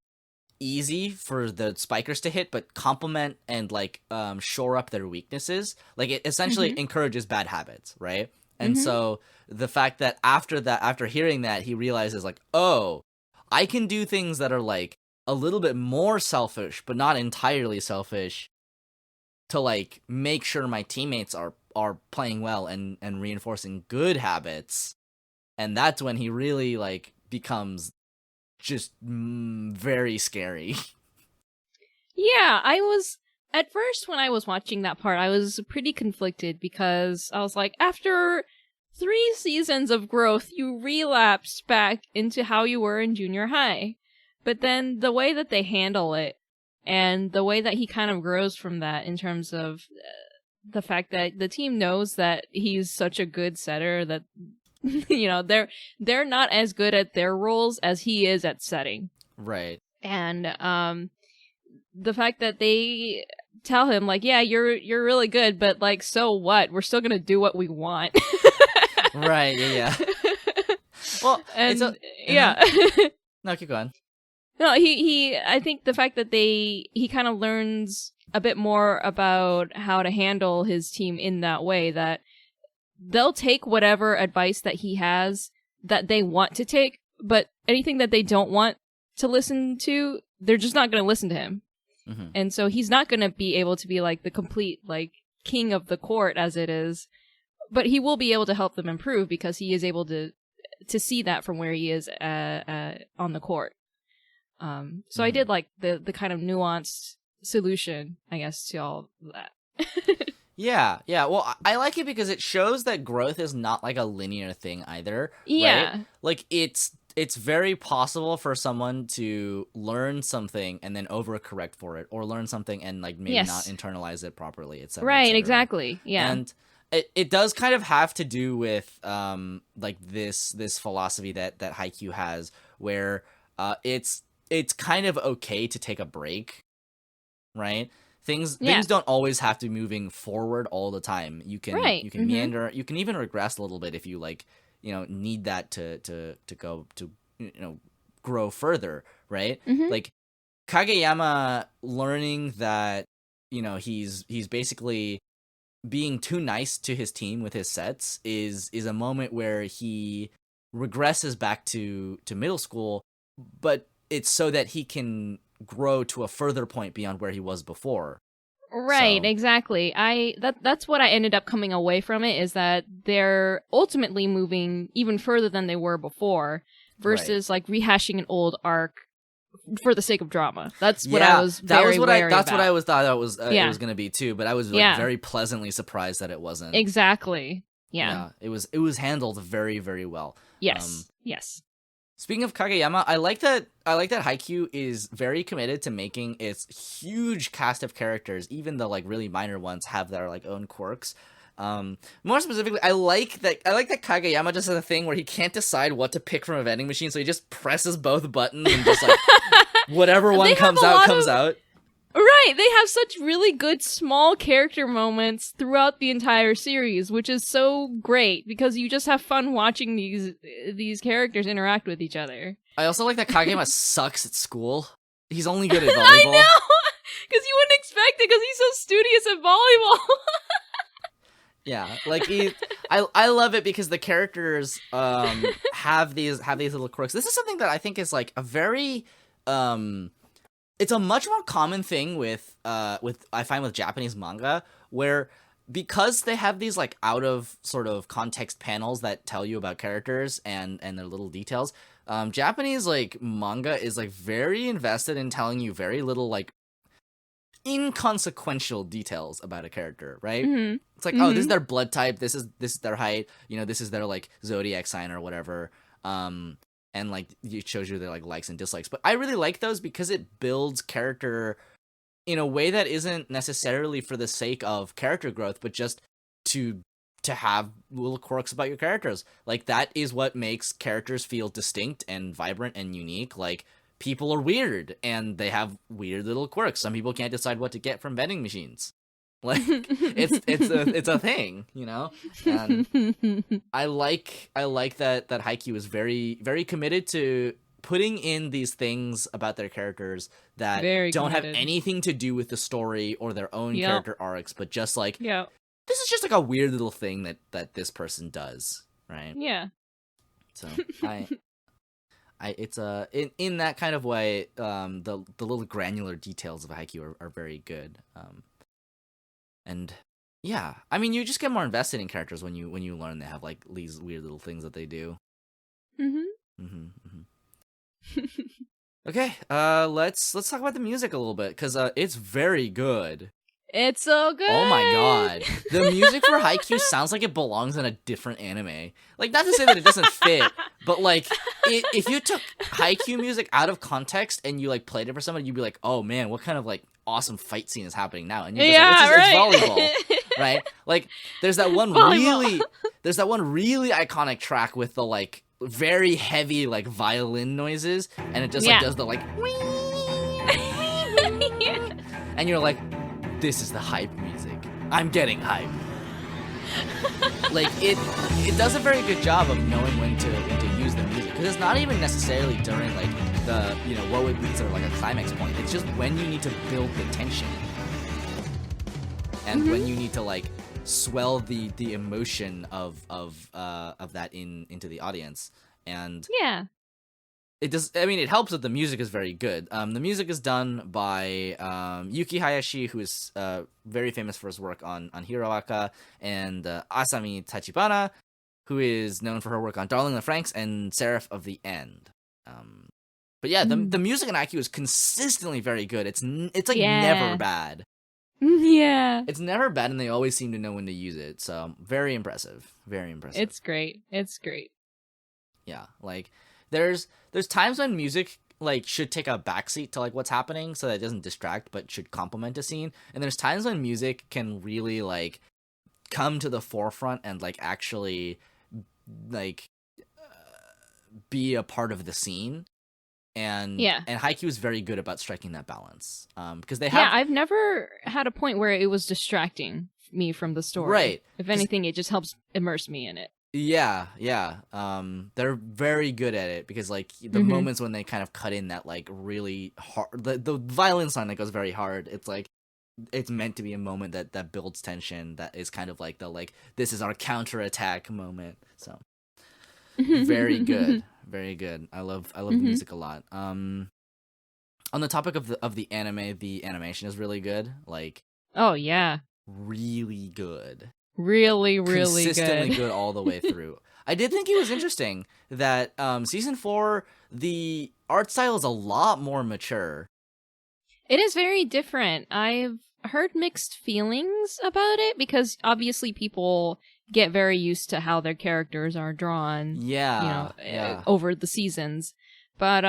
easy for the spikers to hit, but complement and like shore up their weaknesses. Like it essentially encourages bad habits, right? And so the fact that after hearing that, he realizes like, oh, I can do things that are like a little bit more selfish, but not entirely selfish, to like make sure my teammates are playing well and reinforcing good habits. And that's when he really like becomes just very scary. Yeah, I was at first when I was watching that part, I was pretty conflicted because I was like, after 3 seasons of growth, you relapsed back into how you were in junior high. But then the way that they handle it and the way that he kind of grows from that in terms of the fact that the team knows that he's such a good setter that you know, they're not as good at their roles as he is at setting. Right. And the fact that they tell him like, yeah, you're really good, but like, so what? We're still gonna do what we want. Right. Yeah. Well, and yeah. No, keep going. No, he I think the fact that he kind of learns a bit more about how to handle his team in that way, that they'll take whatever advice that he has that they want to take, but anything that they don't want to listen to, they're just not going to listen to him. And so he's not going to be able to be like the complete like king of the court as it is, but he will be able to help them improve because he is able to see that from where he is on the court. So I did like the kind of nuanced solution, I guess, to all that. Yeah. Well, I like it because it shows that growth is not like a linear thing either. Yeah. Right? Like it's very possible for someone to learn something and then overcorrect for it, or learn something and like maybe not internalize it properly, etc. Right, etc. exactly. Yeah. And it does kind of have to do with like this philosophy that Haikyuu has, where it's kind of okay to take a break, right? Things don't always have to be moving forward all the time. You can meander. You can even regress a little bit if you like, you know, need that to go to, you know, grow further, right? Like Kageyama learning that, you know, he's basically being too nice to his team with his sets is a moment where he regresses back to middle school, but it's so that he can grow to a further point beyond where he was before. Right, exactly. That's what I ended up coming away from it, is that they're ultimately moving even further than they were before, versus like rehashing an old arc for the sake of drama. That's what I was very wary about. That's what I was thought it was going to be too, but I was like, very pleasantly surprised that it wasn't. Exactly. Yeah. It was handled very, very well. Yes. Yes. Speaking of Kageyama, I like that Haikyuu is very committed to making its huge cast of characters, even the like really minor ones, have their like own quirks. More specifically, I like that Kageyama just has a thing where he can't decide what to pick from a vending machine, so he just presses both buttons and just like whatever one comes out. Right, they have such really good small character moments throughout the entire series, which is so great because you just have fun watching these characters interact with each other. I also like that Kageyama sucks at school. He's only good at volleyball. I know, because you wouldn't expect it because he's so studious at volleyball. Yeah, like I love it because the characters have these little quirks. This is something that I think is like a very it's a much more common thing with I find with Japanese manga, where because they have these like out of sort of context panels that tell you about characters and their little details. Japanese like manga is like very invested in telling you very little like inconsequential details about a character, right? Mm-hmm. It's like, oh, this is their blood type, this is their height, this is their like zodiac sign or whatever. And like it shows you their like likes and dislikes. But I really like those because it builds character in a way that isn't necessarily for the sake of character growth, but just to have little quirks about your characters. Like that is what makes characters feel distinct and vibrant and unique. Like people are weird and they have weird little quirks. Some people can't decide what to get from vending machines. Like it's a thing, And I like that Haikyuu is very, very committed to putting in these things about their characters that don't have anything to do with the story or their own character arcs, but just like this is just like a weird little thing that this person does, right? Yeah. So it's in that kind of way, the little granular details of Haikyuu are very good. And yeah, I mean, you just get more invested in characters when you learn they have like these weird little things that they do. Okay, let's talk about the music a little bit because it's very good. It's so good. Oh my god, the music for Haikyuu sounds like it belongs in a different anime. Like, not to say that it doesn't fit, but like if you took Haikyuu music out of context and you like played it for somebody, you'd be like, oh man, what kind of like awesome fight scene is happening now? And you're just like, it's volleyball, right? Like there's that one really iconic track with the like very heavy like violin noises, and it just like does the like and you're like, this is the hype music. I'm getting hype. Like it does a very good job of knowing when to use the music, because it's not even necessarily during like the what would be considered like a climax point. It's just when you need to build the tension and when you need to like swell the emotion of that into the audience. And it does. I mean, it helps that the music is very good. The music is done by Yuki Hayashi, who is very famous for his work on Hiroaka, and Asami Tachibana, who is known for her work on Darling in the Franxx and Seraph of the End. But yeah, the music in Haikyuu is consistently very good. It's like never bad. Yeah. It's never bad, and they always seem to know when to use it. So very impressive. Very impressive. It's great. It's great. Yeah, like there's times when music like should take a backseat to like what's happening so that it doesn't distract but should complement a scene, and there's times when music can really like come to the forefront and like actually like be a part of the scene. And Haikyuu is very good about striking that balance, because they have. Yeah, I've never had a point where it was distracting me from the story. Right. If anything, it just helps immerse me in it. Yeah. They're very good at it, because like the moments when they kind of cut in that like really hard, the violin song that goes very hard, it's like it's meant to be a moment that builds tension, that is kind of like the like this is our counterattack moment. So very good. Very good. I love the music a lot. On the topic of the anime, the animation is really good. Like, oh yeah, really good. Really Consistently good all the way through. I did think it was interesting that season 4, the art style is a lot more mature. It is very different. I've heard mixed feelings about it because obviously people get very used to how their characters are drawn. Yeah, yeah. Over the seasons. But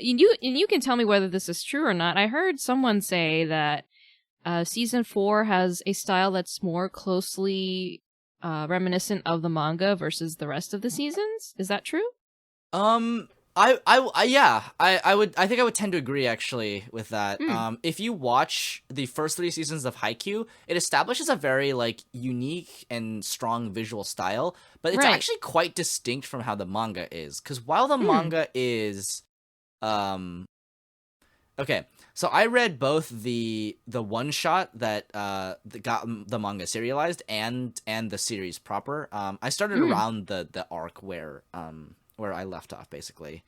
you can tell me whether this is true or not. I heard someone say that season 4 has a style that's more closely reminiscent of the manga versus the rest of the seasons. Is that true? I think I would tend to agree actually with that. If you watch the first 3 seasons of Haikyuu, it establishes a very like unique and strong visual style, but it's actually quite distinct from how the manga is. Because while the manga is, okay, so I read both the one shot that got the manga serialized and the series proper. I started around the arc where I left off, basically.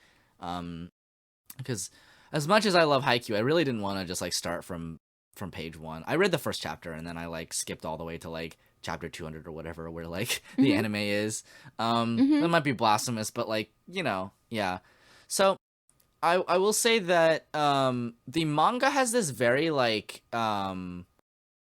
Because as much as I love Haikyuu, I really didn't want to just like start from page 1. I read the first chapter and then I like skipped all the way to like chapter 200 or whatever, where like the anime is. That might be blasphemous, but like, yeah. So I will say that the manga has this very like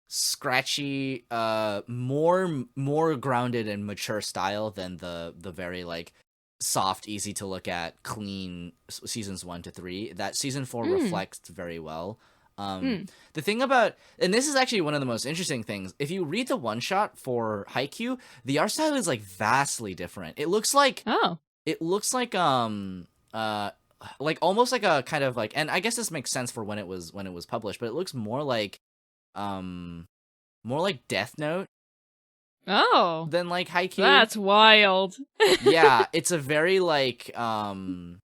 scratchy, more grounded and mature style than the very like soft, easy to look at, clean seasons 1 to 3 that season 4 reflects very well. The thing about, and this is actually one of the most interesting things, if you read the one shot for Haikyuu, the art style is like vastly different. It looks like like almost like a kind of like, and I guess this makes sense for when it was published, but it looks more like Death Note. Oh. Than like Haikyuu. That's wild. Yeah, it's a very like I'm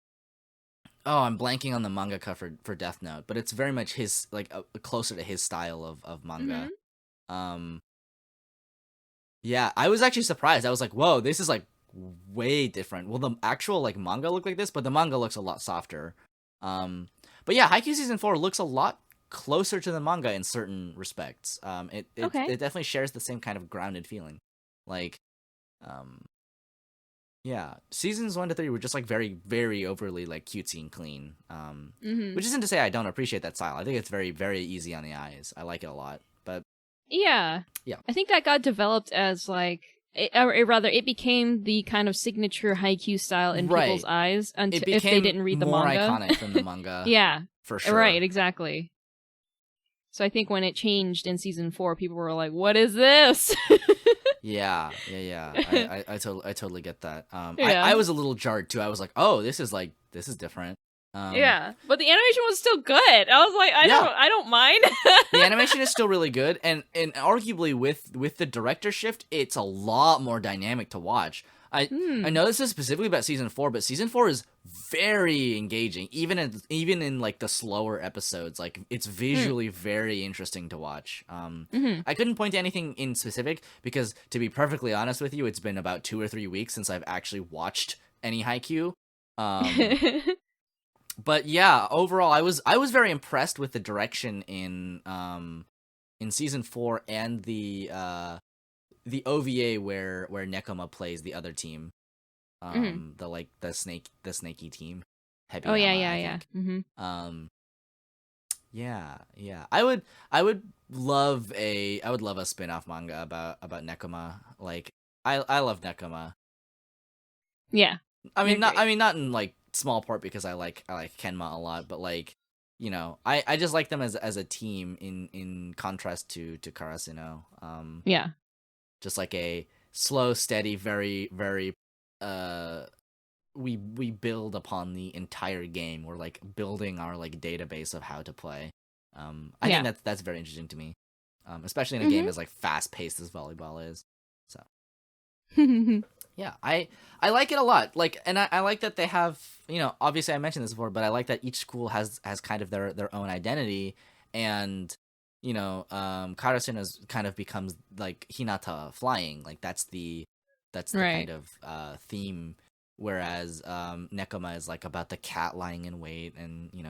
blanking on the manga cover for Death Note, but it's very much his like closer to his style of manga. Yeah, I was actually surprised. I was like, whoa, this is like way different. Well, the actual like manga looked like this, but the manga looks a lot softer. But yeah, Haikyuu season 4 looks a lot closer to the manga in certain respects. It definitely shares the same kind of grounded feeling. Like, yeah, seasons 1 to 3 were just like very, very overly like cutesy and clean. Which isn't to say I don't appreciate that style. I think it's very, very easy on the eyes. I like it a lot. But yeah, I think that got developed as like, it became the kind of signature Haikyuu style in people's eyes until if they didn't read the manga. More iconic than the manga. Yeah, for sure. Right, exactly. So I think when it changed in season 4, people were like, "What is this?" Yeah. I totally get that. I was a little jarred too. I was like, "Oh, this is different." Yeah, but the animation was still good. I was like, I don't mind. The animation is still really good, and arguably with the director shift, it's a lot more dynamic to watch. I know this is specifically about season 4, but season 4 is very engaging, even in like the slower episodes. Like, it's visually very interesting to watch. I couldn't point to anything in specific because, to be perfectly honest with you, it's been about 2 or 3 weeks since I've actually watched any Haikyuu. But yeah, overall, I was very impressed with the direction in season 4 and the OVA where Nekoma plays the other team, the snaky team. Oh yeah. Yeah. I would love a spin-off manga about Nekoma. Like, I love Nekoma. Yeah. I mean not in like small part because I like Kenma a lot, but like, I just like them as a team in contrast to Karasuno. Yeah. Just like a slow, steady, very, very we build upon the entire game. We're like building our like database of how to play. I think that's very interesting to me. Especially in a game as like fast paced as volleyball is. So yeah, I like it a lot. Like, and I like that they have, obviously I mentioned this before, but I like that each school has kind of their own identity, and Karasuno kind of becomes like Hinata flying. Like, that's the kind of theme, whereas Nekoma is like about the cat lying in wait, and you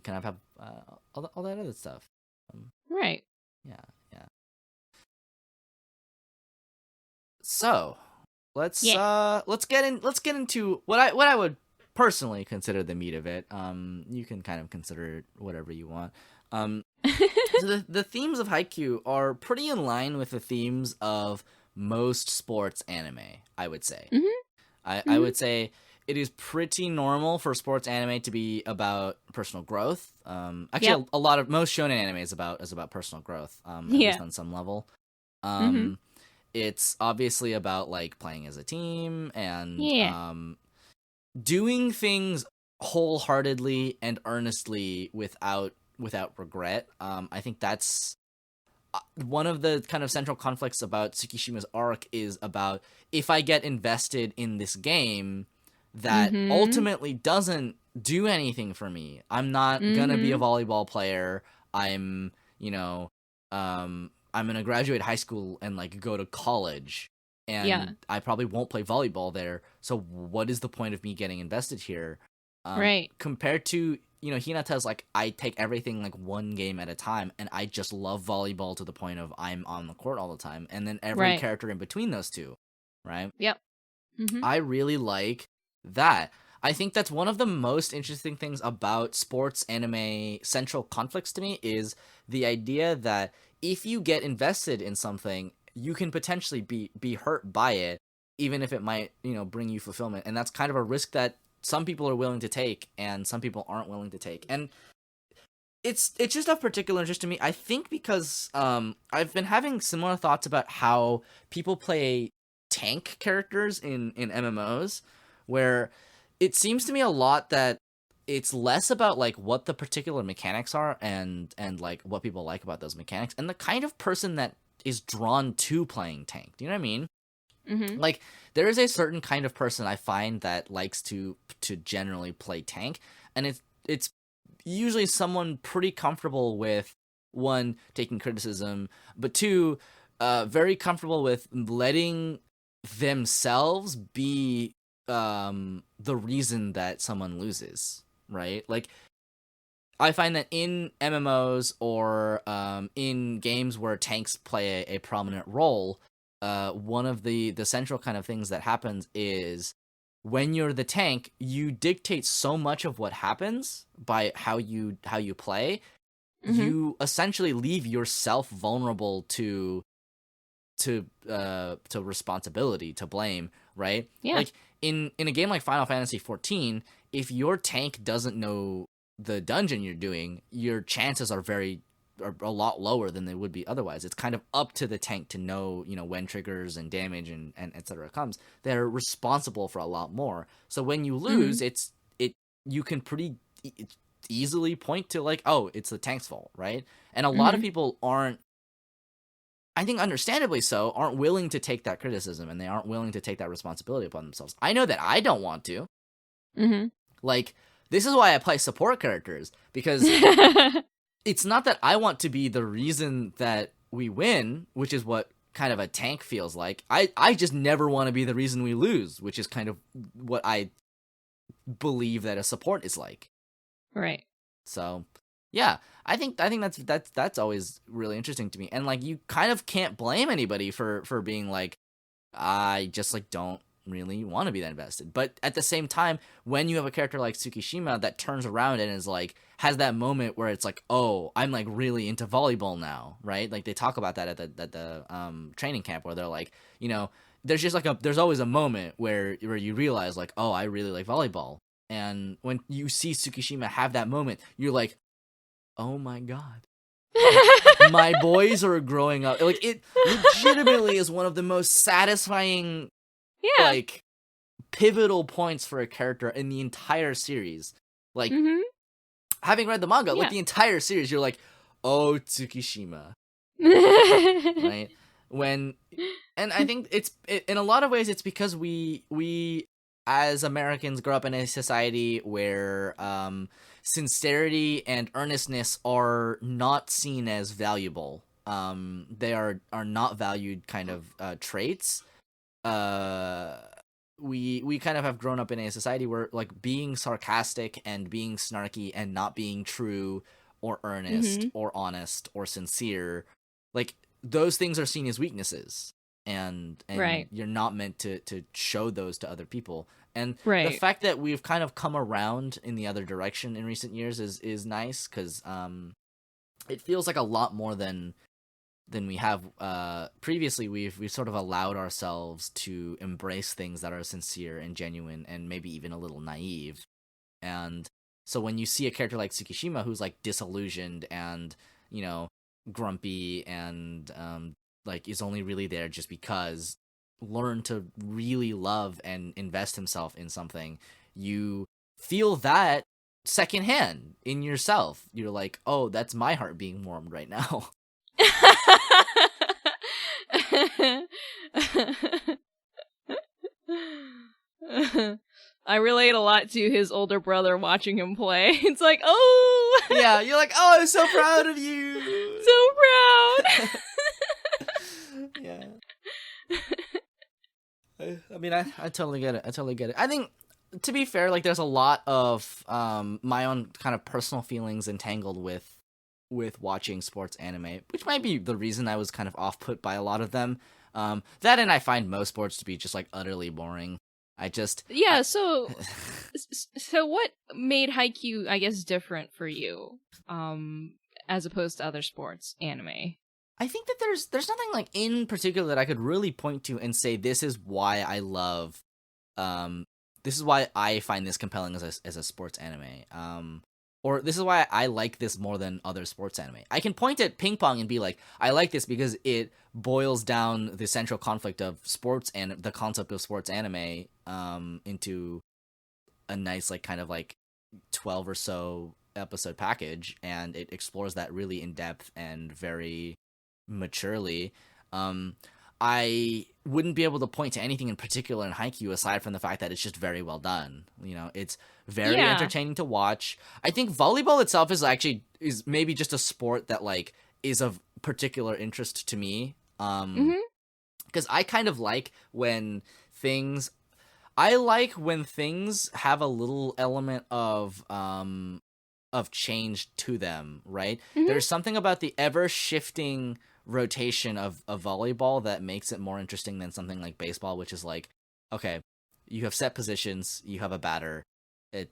kind of have all that other stuff. Right. Yeah. So let's get into what I would personally consider the meat of it. You can kind of consider it whatever you want. So the themes of Haikyuu are pretty in line with the themes of most sports anime, I would say. Mhm. I would say it is pretty normal for sports anime to be about personal growth. Actually, Yep. a lot of most shonen anime is about personal growth, at Yeah. least on some level. Mhm. It's obviously about like playing as a team and Yeah. doing things wholeheartedly and earnestly without regret. I think that's one of the kind of central conflicts about Tsukishima's arc is about if I get invested in this game that Mhm. ultimately doesn't do anything for me. I'm not gonna be a Mhm. volleyball player. I'm, I'm gonna graduate high school and like go to college, Yeah. and I probably won't play volleyball there. So what is the point of me getting invested here? Right. Compared to Hinata's like I take everything like one game at a time, and I just love volleyball to the point of I'm on the court all the time, and then every Right. character in between those two, right? Yep. Mhm. I really like that. I think that's one of the most interesting things about sports anime central conflicts to me is the idea that if you get invested in something, you can potentially be hurt by it, even if it might, bring you fulfillment. And that's kind of a risk that some people are willing to take and some people aren't willing to take. And it's just of particular interest to me. I think because I've been having similar thoughts about how people play tank characters in MMOs, where it seems to me a lot that it's less about like what the particular mechanics are and like what people like about those mechanics and the kind of person that is drawn to playing tank. Do you know what I mean? Mhm. Like there is a certain kind of person I find that likes to generally play tank, and it's usually someone pretty comfortable with one taking criticism, but two, very comfortable with letting themselves be the reason that someone loses, right? Like I find that in MMOs or in games where tanks play a prominent role, one of the central kind of things that happens is when you're the tank, you dictate so much of what happens by how you play. Mhm. You essentially leave yourself vulnerable to responsibility, to blame, right? Yeah. Like in a game like Final Fantasy 14, if your tank doesn't know the dungeon you're doing, your chances are a lot lower than they would be otherwise. It's kind of up to the tank to know, when triggers and damage and etc. comes. They're responsible for a lot more. So when you lose, Mhm. you can pretty easily point to like, oh, it's the tank's fault, right? And a lot of Mhm. people aren't, I think understandably so, aren't willing to take that criticism and they aren't willing to take that responsibility upon themselves. I know that I don't want to. Mhm. Like, this is why I play support characters, because it's not that I want to be the reason that we win, which is what kind of a tank feels like. I just never want to be the reason we lose, which is kind of what I believe that a support is like. Right. So, yeah, I think that's always really interesting to me. And like you kind of can't blame anybody for being like I just like don't really want to be that invested. But at the same time, when you have a character like Tsukishima that turns around and is like has that moment where it's like, "Oh, I'm like really into volleyball now," right? Like they talk about that at the training camp where they're like, there's just like there's always a moment where you realize like, "Oh, I really like volleyball." And when you see Tsukishima have that moment, you're like, "Oh my god. My boys are growing up." Like it legitimately is one of the most satisfying Yeah. like pivotal points for a character in the entire series. Like Mhm. having read the manga, like Yeah. the entire series, you're like, "Oh, Tsukishima," right? When and I think in a lot of ways it's because we as Americans grow up in a society where sincerity and earnestness are not seen as valuable. They are not valued kind of traits. Uh, we kind of have grown up in a society where like being sarcastic and being snarky and not being true or earnest Mhm. or honest or sincere, like those things are seen as weaknesses, and Right. you're not meant to show those to other people. And the Right. fact that we've kind of come around in the other direction in recent years is nice because it feels like a lot more than we have previously. We've sort of allowed ourselves to embrace things that are sincere and genuine and maybe even a little naive. And so when you see a character like Tsukishima who's like disillusioned and, you know, grumpy and like is only really there just because, learn to really love and invest himself in something, you feel that secondhand in yourself. You're like, oh, that's my heart being warmed right now. I relate a lot to his older brother watching him play. It's like, oh, Yeah, you're like, oh, I'm so proud of you. so proud. Yeah. I mean, I totally get it. I totally get it. I think, to be fair, like, there's a lot of my own kind of personal feelings entangled with watching sports anime, which might be the reason I was kind of off-put by a lot of them. That, and I find most sports to be just like utterly boring. Yeah. So what made Haikyuu, I guess, different for you, as opposed to other sports anime? I think that there's nothing like in particular that I could really point to and say this is why I love, this is why I find this compelling as a sports anime. Or this is why I like this more than other sports anime. I can point at ping pong and be like, I like this because it boils down the central conflict of sports and the concept of sports anime into a nice, like, kind of like 12 or so episode package, and it explores that really in depth and very maturely. I wouldn't be able to point to anything in particular in Haikyuu aside from the fact that it's just very well done. You know, it's very entertaining to watch. I think volleyball itself is maybe just a sport that like is of particular interest to me. Because I kind of like when things have a little element of change to them, right? There's something about the ever shifting rotation of volleyball that makes it more interesting than something like baseball, which is like, okay, you have set positions, you have a batter, right?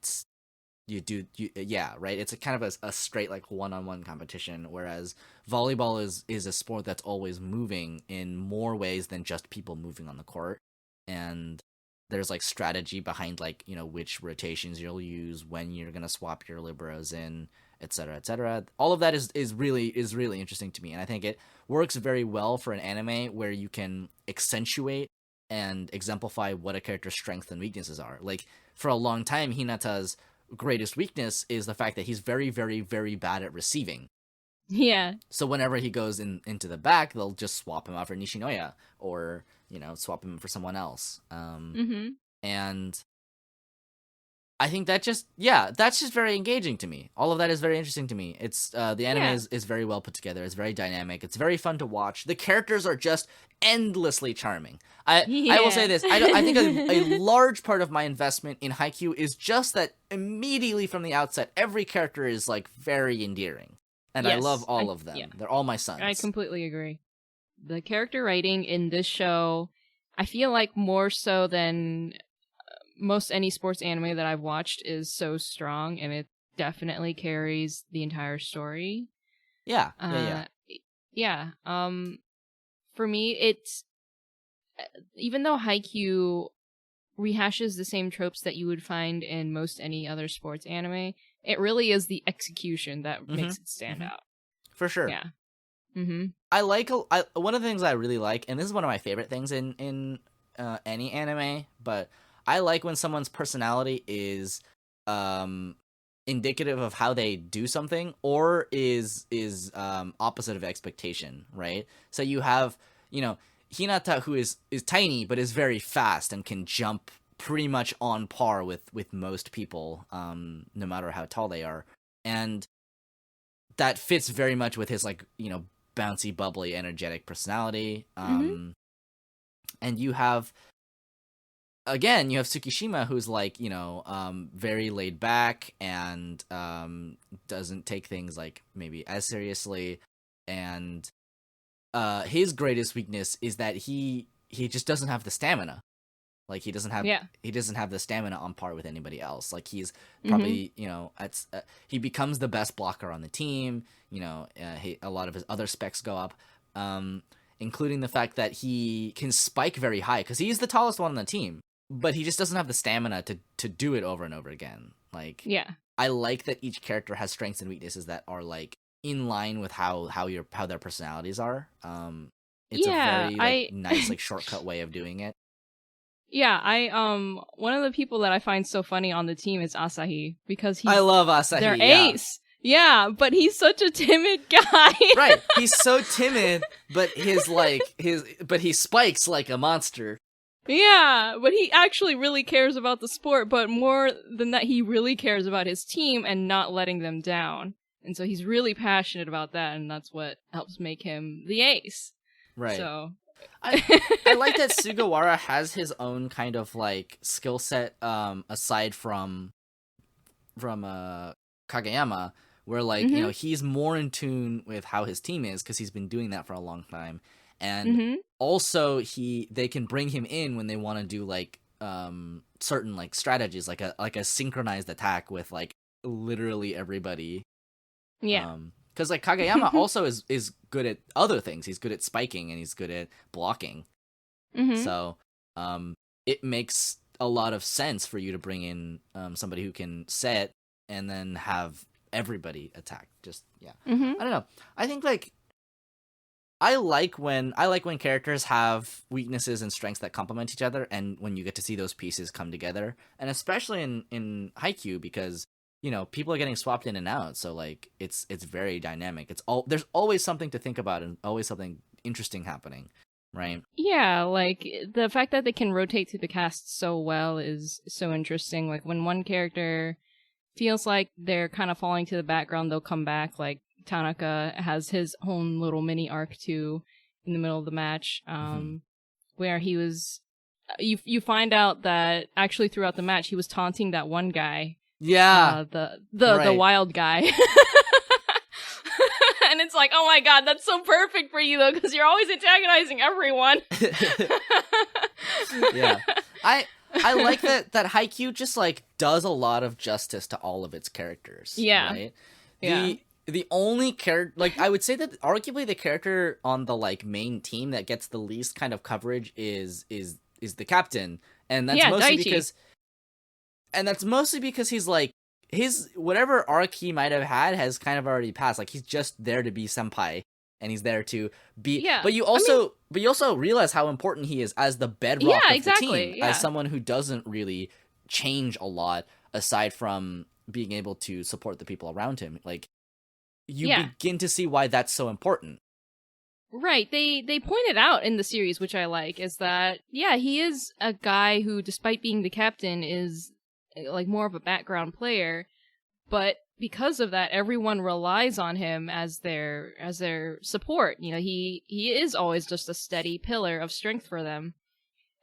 It's a kind of a straight like one-on-one competition, whereas volleyball is a sport that's always moving in more ways than just people moving on the court, and there's like strategy behind, like, you know, which rotations you'll use, when you're gonna swap your liberos in, etc., etc. All of that is really interesting to me, and I think it works very well for an anime where you can accentuate and exemplify what a character's strengths and weaknesses are. Like, for a long time, Hinata's greatest weakness is the fact that he's very, very, very bad at receiving. Yeah. So whenever he goes into the back, they'll just swap him out for Nishinoya, or, you know, swap him for someone else. And I think that's just very engaging to me. All of that is very interesting to me. It's the anime is very well put together. It's very dynamic. It's very fun to watch. The characters are just endlessly charming. I will say this. I think a large part of my investment in Haikyuu is just that immediately from the outset, every character is like very endearing. And I love all of them. Yeah. They're all my sons. I completely agree. The character writing in this show, I feel like more so than most any sports anime that I've watched, is so strong, and it definitely carries the entire story. Yeah. For me, it's, even though Haikyuu rehashes the same tropes that you would find in most any other sports anime, it really is the execution that makes it stand out. For sure. Yeah. I like one of the things I really like, and this is one of my favorite things in any anime, but I like when someone's personality is indicative of how they do something, or is opposite of expectation, right? So you have, you know, Hinata, who is tiny but is very fast and can jump pretty much on par with most people, no matter how tall they are, and that fits very much with his, like, you know, bouncy, bubbly, energetic personality. And you have Tsukishima, who's like, you know, very laid back and doesn't take things like maybe as seriously, and his greatest weakness is that he just doesn't have the stamina. Like, he doesn't have the stamina on par with anybody else. Like, he's probably, you know, he becomes the best blocker on the team. You know, a lot of his other specs go up. including the fact that he can spike very high because he's the tallest one on the team, but he just doesn't have the stamina to do it over and over again. Like, Yeah. I like that each character has strengths and weaknesses that are like in line with how their personalities are. It's a very nice like shortcut way of doing it. Yeah, one of the people that I find so funny on the team is Asahi because I love Asahi. Their ace. Yeah, but he's such a timid guy. Right. He's so timid, but but he spikes like a monster. Yeah, but he actually really cares about the sport, but more than that, he really cares about his team and not letting them down. And so he's really passionate about that, and that's what helps make him the ace. Right. So I like that Sugawara has his own kind of like skill set aside from Kageyama, where like you know he's more in tune with how his team is because he's been doing that for a long time, and also they can bring him in when they want to do like certain like strategies, like a synchronized attack with like literally everybody. Yeah. Because like Kageyama also is good at other things. He's good at spiking and he's good at blocking. So it makes a lot of sense for you to bring in somebody who can set and then have everybody attack. Just I don't know. I think like I like when characters have weaknesses and strengths that complement each other, and when you get to see those pieces come together, and especially in Haikyuu because you know, people are getting swapped in and out, so like it's very dynamic. There's always something to think about and always something interesting happening, right? Yeah, like the fact that they can rotate through the cast so well is so interesting. Like when one character feels like they're kind of falling to the background, they'll come back. Like Tanaka has his own little mini arc too in the middle of the match, where he was. You find out that actually throughout the match he was taunting that one guy. Yeah, the wild guy. And it's like, oh my god, that's so perfect for you though, because you're always antagonizing everyone. Yeah, I like that Haikyuu just like does a lot of justice to all of its characters. Yeah, right? Yeah. The only character, like I would say that arguably the character on the like main team that gets the least kind of coverage is the captain, and that's mostly Daichi. because. And that's mostly because he's like, his whatever arc he might have had has kind of already passed. Like he's just there to be senpai, and he's there to be. Yeah, but you also realize how important he is as the bedrock of the team, as someone who doesn't really change a lot aside from being able to support the people around him. Like you begin to see why that's so important. Right. They pointed out in the series, which I like, is that he is a guy who, despite being the captain, is like more of a background player, but because of that, everyone relies on him as their support. You know, he is always just a steady pillar of strength for them.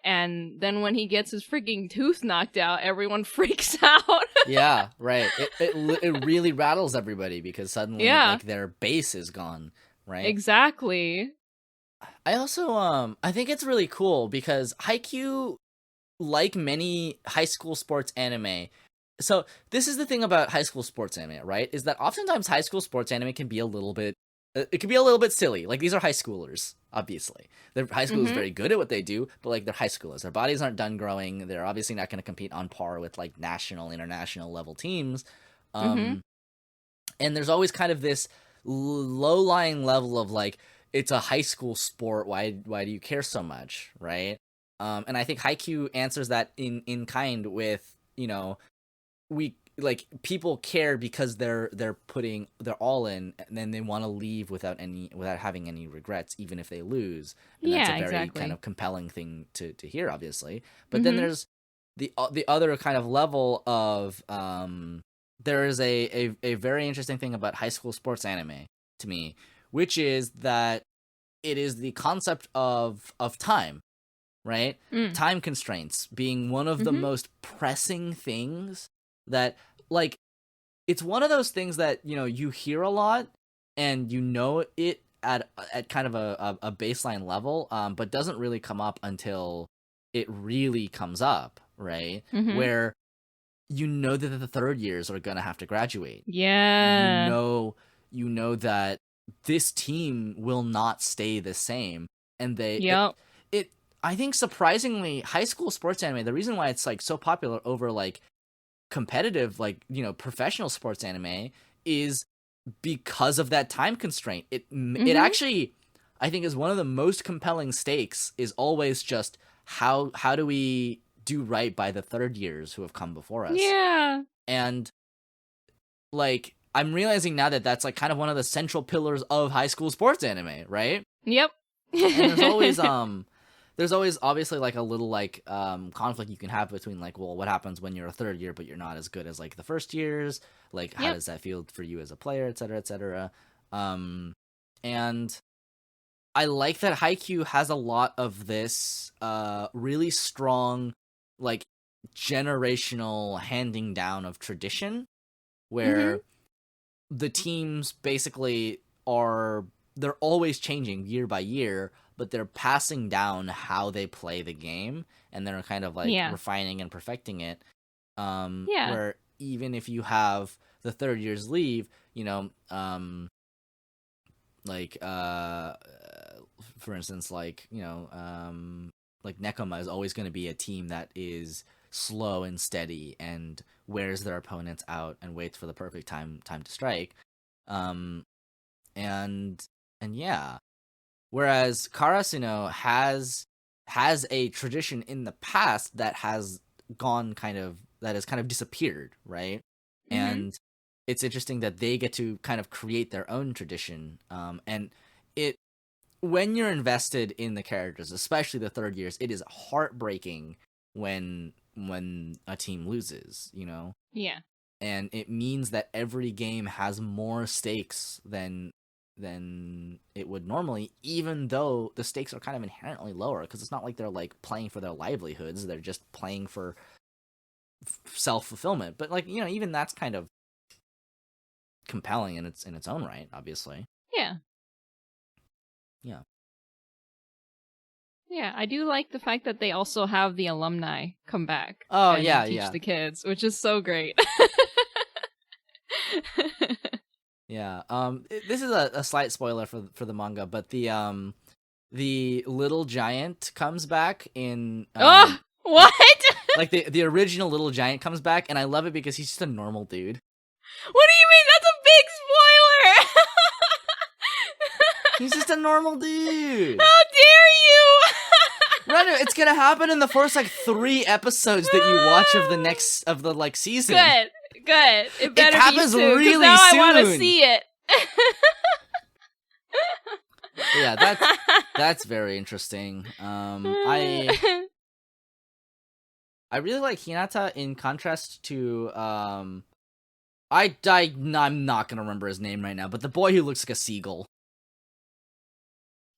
And then when he gets his freaking tooth knocked out, everyone freaks out. Yeah, right. It really rattles everybody because suddenly like their base is gone, right? Exactly. I also I think it's really cool because Haikyuu, like many high school sports anime, so this is the thing about high school sports anime, right? Is that oftentimes high school sports anime can be a little bit silly. Like these are high schoolers, obviously. Their high school is very good at what they do, but like they're high schoolers. Their bodies aren't done growing. They're obviously not going to compete on par with like national, international level teams. And there's always kind of this low-lying level of like, it's a high school sport. Why do you care so much, right? And I think Haikyuu answers that in kind with, you know, we like people care because they're putting their all in, and then they want to leave without having any regrets, even if they lose. And that's a very kind of compelling thing to hear, obviously. But then there's the other kind of level of there is a very interesting thing about high school sports anime to me, which is that it is the concept of time, right? Time constraints being one of the most pressing things that, like, it's one of those things that, you know, you hear a lot and you know it at kind of a baseline level, but doesn't really come up until it really comes up, right? Where you know that the third years are gonna have to graduate. Yeah. You know that this team will not stay the same. And Yep. I think surprisingly, high school sports anime, the reason why it's like so popular over like competitive, like, professional sports anime is because of that time constraint. It actually, I think, is one of the most compelling stakes is always just how do we do right by the third years who have come before us. Yeah. And like, I'm realizing now that that's like kind of one of the central pillars of high school sports anime, right? Yep. And there's always obviously like a little like conflict you can have between like, well, what happens when you're a third year but you're not as good as like the first years, like how does that feel for you as a player, etc., etc. And I like that Haikyuu has a lot of this really strong like generational handing down of tradition where the teams basically they're always changing year by year, but they're passing down how they play the game, and they're kind of like refining and perfecting it. Where even if you have the third years leave, like for instance, like like Nekoma is always going to be a team that is slow and steady and wears their opponents out and waits for the perfect time to strike. And yeah. Whereas Karasuno has a tradition in the past that has kind of disappeared, right? And it's interesting that they get to kind of create their own tradition. And when you're invested in the characters, especially the third years, it is heartbreaking when a team loses, Yeah. And it means that every game has more stakes than it would normally, even though the stakes are kind of inherently lower, because it's not like they're like playing for their livelihoods, they're just playing for self-fulfillment. But like, even that's kind of compelling in its own right, obviously. Yeah, I do like the fact that they also have the alumni come back. Oh, and yeah, teach the kids, which is so great. Yeah. This is a slight spoiler for the manga, but the little giant comes back in. What? Like the original little giant comes back, and I love it because he's just a normal dude. What do you mean? That's a big spoiler. He's just a normal dude. How dare you? Renu, it's gonna happen in the first like 3 episodes that you watch of the like season. Good. It better happens be soon, really now soon. I want to see it. Yeah, that's very interesting. I really like Hinata in contrast to I'm not gonna remember his name right now, but the boy who looks like a seagull.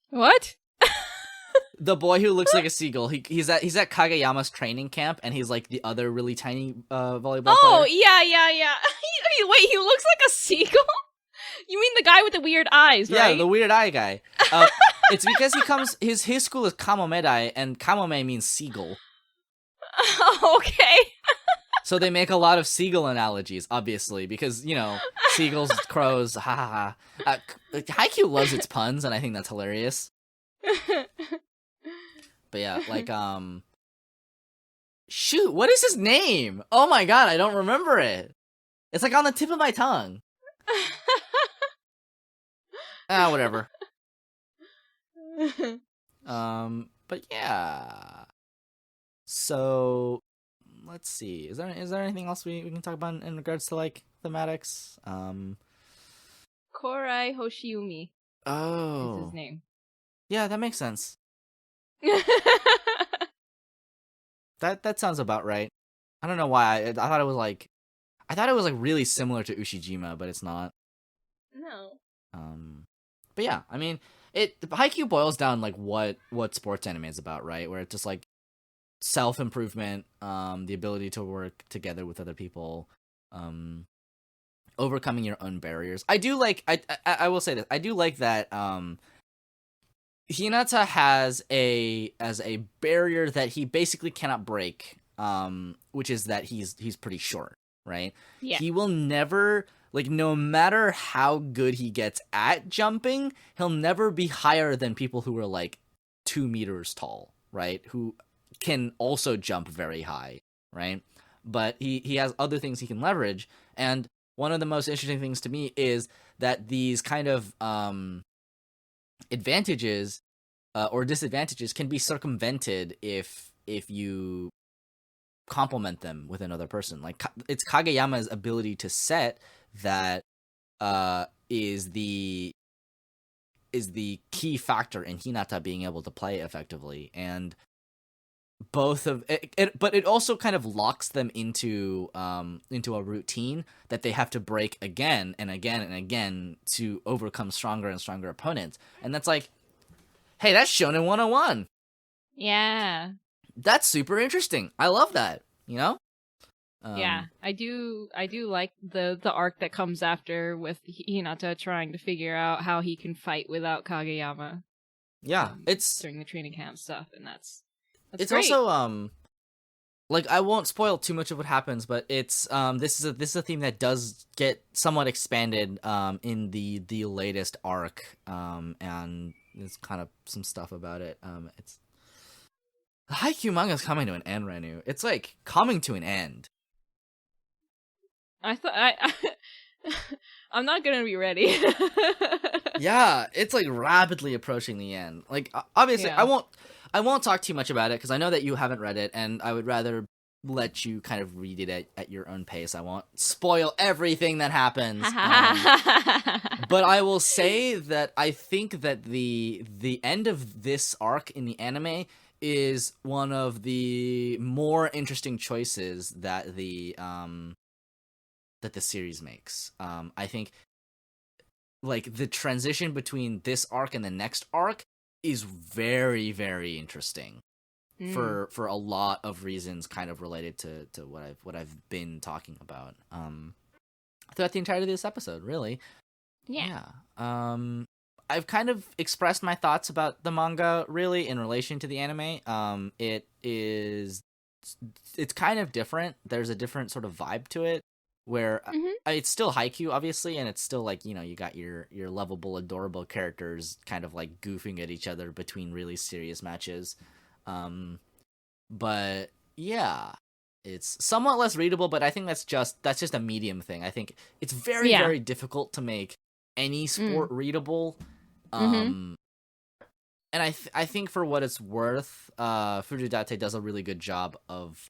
What? The boy who looks like a seagull. He's at Kageyama's training camp, and he's like the other really tiny volleyball player. Oh, yeah. Wait, he looks like a seagull? You mean the guy with the weird eyes, right? Yeah, the weird eye guy. It's because his school is Kamomedai, and Kamome means seagull. Okay. So they make a lot of seagull analogies, obviously, because, seagulls, crows, ha ha ha. Haikyuu loves its puns, and I think that's hilarious. But yeah, like, shoot, what is his name? Oh my god, I don't remember it. It's like on the tip of my tongue. Whatever. But yeah. So, let's see. Is there anything else we can talk about in regards to like thematics? Korai Hoshiumi. Oh. Is his name. Yeah, that makes sense. That sounds about right. I don't know why. I thought it was like really similar to Ushijima, but it's not. No. But yeah, I mean, Haikyuu boils down like what sports anime is about, right? Where it's just like self-improvement, the ability to work together with other people, overcoming your own barriers. I do like I will say this. I do like that Hinata has a barrier that he basically cannot break, which is that he's pretty short, right? Yeah. He will never like no matter how good he gets at jumping, he'll never be higher than people who are like 2 meters tall, right? Who can also jump very high, right? But he has other things he can leverage, and one of the most interesting things to me is that these kind of advantages or disadvantages can be circumvented if you complement them with another person. Like it's Kageyama's ability to set that is the key factor in Hinata being able to play effectively, and both of it, but it also kind of locks them into a routine that they have to break again and again and again to overcome stronger and stronger opponents. And that's like, hey, that's Shonen 101. Yeah. That's super interesting. I love that, you know? Yeah, I do like the arc that comes after with Hinata trying to figure out how he can fight without Kageyama. Yeah, it's during the training camp stuff, and that's it's great. Also like I won't spoil too much of what happens, but it's this is a theme that does get somewhat expanded in the latest arc, and there's kind of some stuff about it. It's the Haikyuu manga is coming to an end, Renu. It's like coming to an end. I thought I'm not gonna be ready. Yeah, it's like rapidly approaching the end. Like obviously, Yeah. I won't talk too much about it because I know that you haven't read it, and I would rather let you kind of read it at your own pace. I won't spoil everything that happens. But I will say that I think that the end of this arc in the anime is one of the more interesting choices that the series makes. I think like the transition between this arc and the next arc is very, very interesting for a lot of reasons, kind of related to what I've been talking about throughout the entirety of this episode, really. Yeah. I've kind of expressed my thoughts about the manga really in relation to the anime. It's kind of different. There's a different sort of vibe to it, where it's still Haikyuu, obviously, and it's still like, you know, you got your lovable, adorable characters kind of like goofing at each other between really serious matches. But yeah, it's somewhat less readable, but I think that's just a medium thing. I think it's very, very difficult to make any sport readable. And I think for what it's worth, Furudate does a really good job of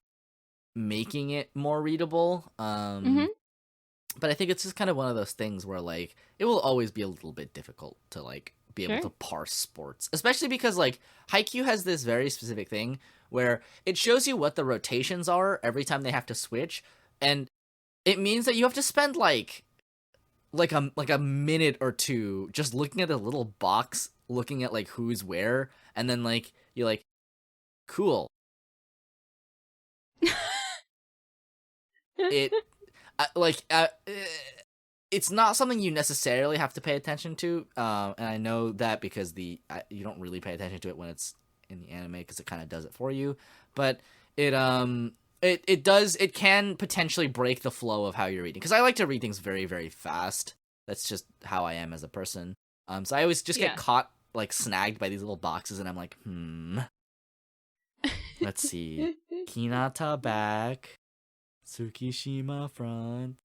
making it more readable. But I think it's just kind of one of those things where like it will always be a little bit difficult to like be able to parse sports, especially because like Haikyuu has this very specific thing where it shows you what the rotations are every time they have to switch, and it means that you have to spend like a minute or two just looking at the little box, looking at like who's where, and then like you're like, cool. It's not something you necessarily have to pay attention to, and I know that because you don't really pay attention to it when it's in the anime because it kind of does it for you, but it can potentially break the flow of how you're reading, because I like to read things very, very fast. That's just how I am as a person. So I always just get caught like snagged by these little boxes, and I'm like, let's see, Hinata back, Tsukishima front.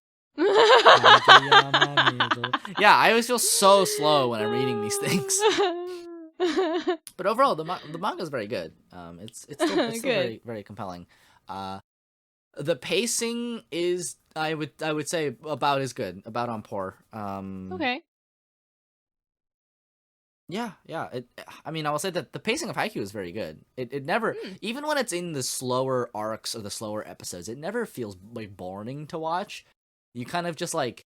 Yeah, I always feel so slow when I'm reading these things. But overall, the manga is very good. It's still very, very compelling. The pacing is, I would say, about as good, about on par. Okay. Yeah. I mean, I will say that the pacing of Haikyuu is very good. It never, even when it's in the slower arcs or the slower episodes, it never feels like boring to watch. You kind of just like,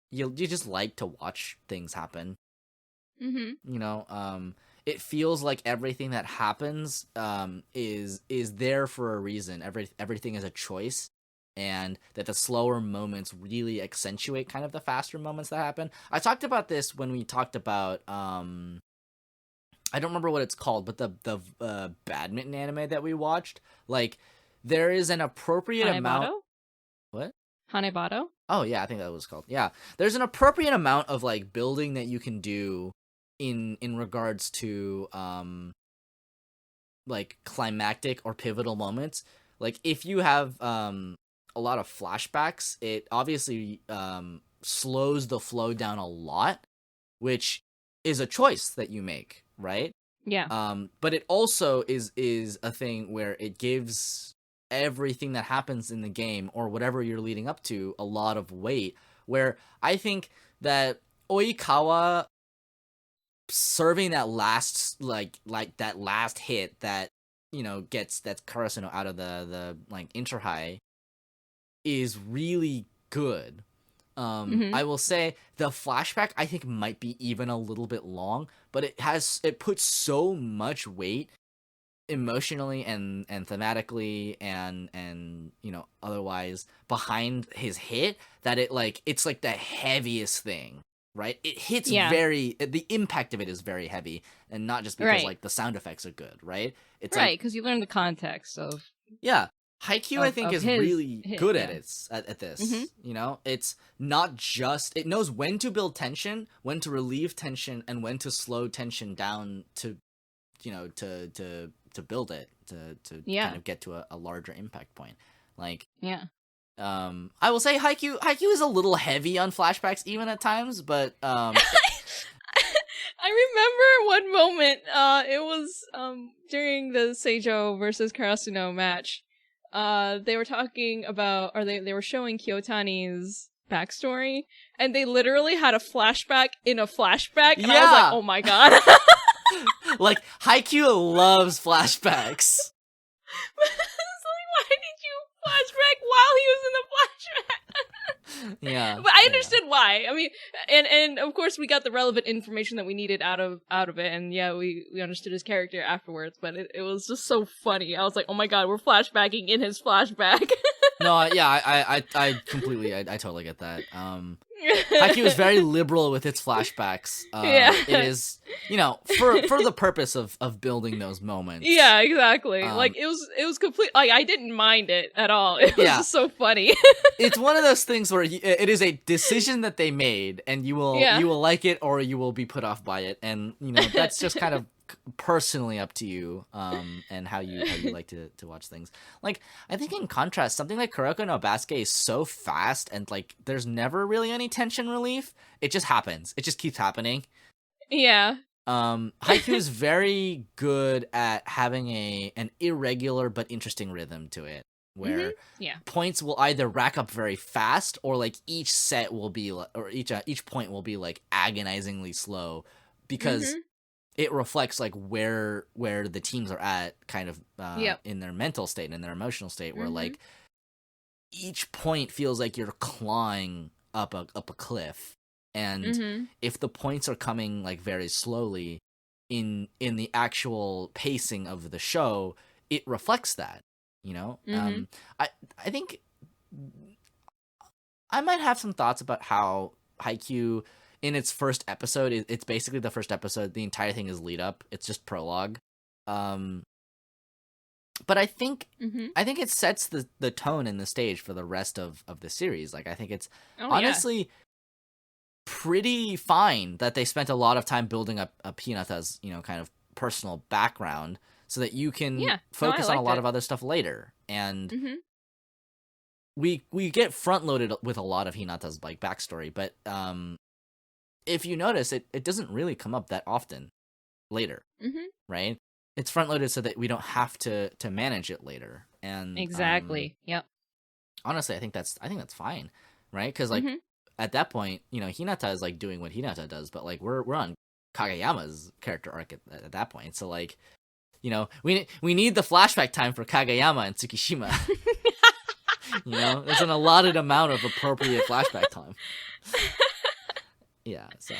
you just like to watch things happen. You know, it feels like everything that happens is there for a reason. Everything is a choice, and that the slower moments really accentuate kind of the faster moments that happen. I talked about this when we talked about I don't remember what it's called, but the badminton anime that we watched. Like, there is an appropriate amount. What? Hanebado? Oh yeah, I think that was called. Yeah, there's an appropriate amount of like building that you can do in regards to like climactic or pivotal moments. Like if you have a lot of flashbacks, it obviously slows the flow down a lot, which is a choice that you make, right? Yeah. But it also is a thing where it gives everything that happens in the game or whatever you're leading up to a lot of weight. Where I think that Oikawa serving that last like that last hit that gets that Karasuno out of the like inter high is really good. Mm-hmm. I will say the flashback I think might be even a little bit long, but it puts so much weight emotionally and thematically and otherwise behind his hit that it's like the heaviest thing, right? It hits Yeah. the impact of it is very heavy, and not just because Right. like the sound effects are good, right? It's Right, because you learn the context of yeah. Haikyuu, I think, of is his really hit, good yeah. at this. Mhm. It's not just it knows when to build tension, when to relieve tension, and when to slow tension down to to build it to Yeah. kind of get to a larger impact point. Like Yeah. I will say Haikyuu is a little heavy on flashbacks even at times, but I remember one moment, it was during the Seijo versus Karasuno match. They were talking about, or they were showing Kiyotani's backstory, and they literally had a flashback in a flashback, and I was like, Yeah. oh my god. like Haikyuu loves flashbacks. It's like, why did you flashback while he was in the flashback? Yeah. But I yeah. understood why. I mean, and of course we got the relevant information that we needed out of it, and yeah, we understood his character afterwards. But it was just so funny. I was like, oh my god, we're flashbacking in his flashback. No, yeah, I completely, I totally get that. Haikyuu is very liberal with its flashbacks. Yeah. It is, for the purpose of building those moments. Yeah, exactly. Like it was complete. Like I didn't mind it at all. It was just so funny. It's one of those things where it is a decision that they made, and you will like it or you will be put off by it, and that's just kind of personally up to you, and how you like to watch things. Like I think in contrast, something like Kuroko no Basuke is so fast, and like there's never really any tension relief. It just happens. It just keeps happening. Yeah. Haikyuu is very good at having an irregular but interesting rhythm to it, where points will either rack up very fast, or like each set will be, or each point will be like agonizingly slow, because it reflects like where the teams are at, kind of in their mental state and in their emotional state, where like each point feels like you're clawing up a cliff. And if the points are coming like very slowly in the actual pacing of the show, it reflects that, I think I might have some thoughts about how Haikyuu in its first episode, it's basically the first episode, the entire thing is lead up. It's just prologue. But I think it sets the tone and the stage for the rest of the series. Like I think it's honestly pretty fine that they spent a lot of time building up Hinata's, kind of personal background, so that you can focus on a lot of other stuff later. And we get front loaded with a lot of Hinata's like backstory, but if you notice, it doesn't really come up that often later, right? It's front loaded so that we don't have to manage it later. And exactly, yep. Honestly, I think that's fine, right? Because like at that point, Hinata is like doing what Hinata does, but like we're on Kageyama's character arc at that point. So like, we need the flashback time for Kageyama and Tsukishima. There's an allotted amount of appropriate flashback time. Yeah, so.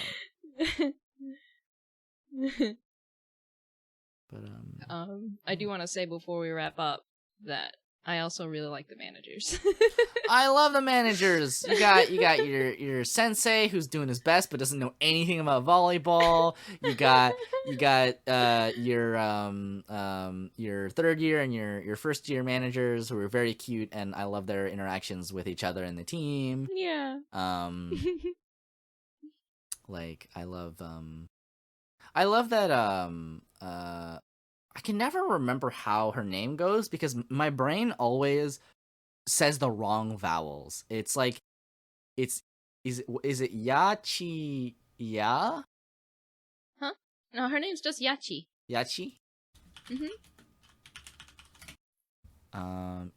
But I do want to say before we wrap up that I also really like the managers. I love the managers. You got your sensei who's doing his best but doesn't know anything about volleyball. You got your third year and your first year managers who are very cute, and I love their interactions with each other and the team. Yeah. Like I love that I can never remember how her name goes because my brain always says the wrong vowels. It's like is it Yachi Ya? Huh? No, her name's just Yachi. Yachi? Mhm.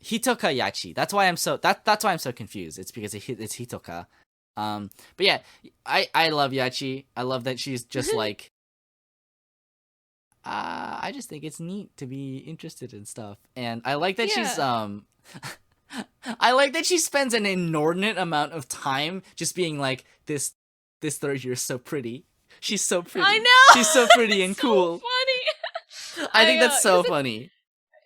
Hitoka Yachi. That's why I'm so confused. It's because it's Hitoka. But yeah, I love Yachi. I love that she's just like I just think it's neat to be interested in stuff. And I like that she's I like that she spends an inordinate amount of time just being like this third year is so pretty. She's so pretty. I know. She's so pretty and cool. Funny. I think that's so funny.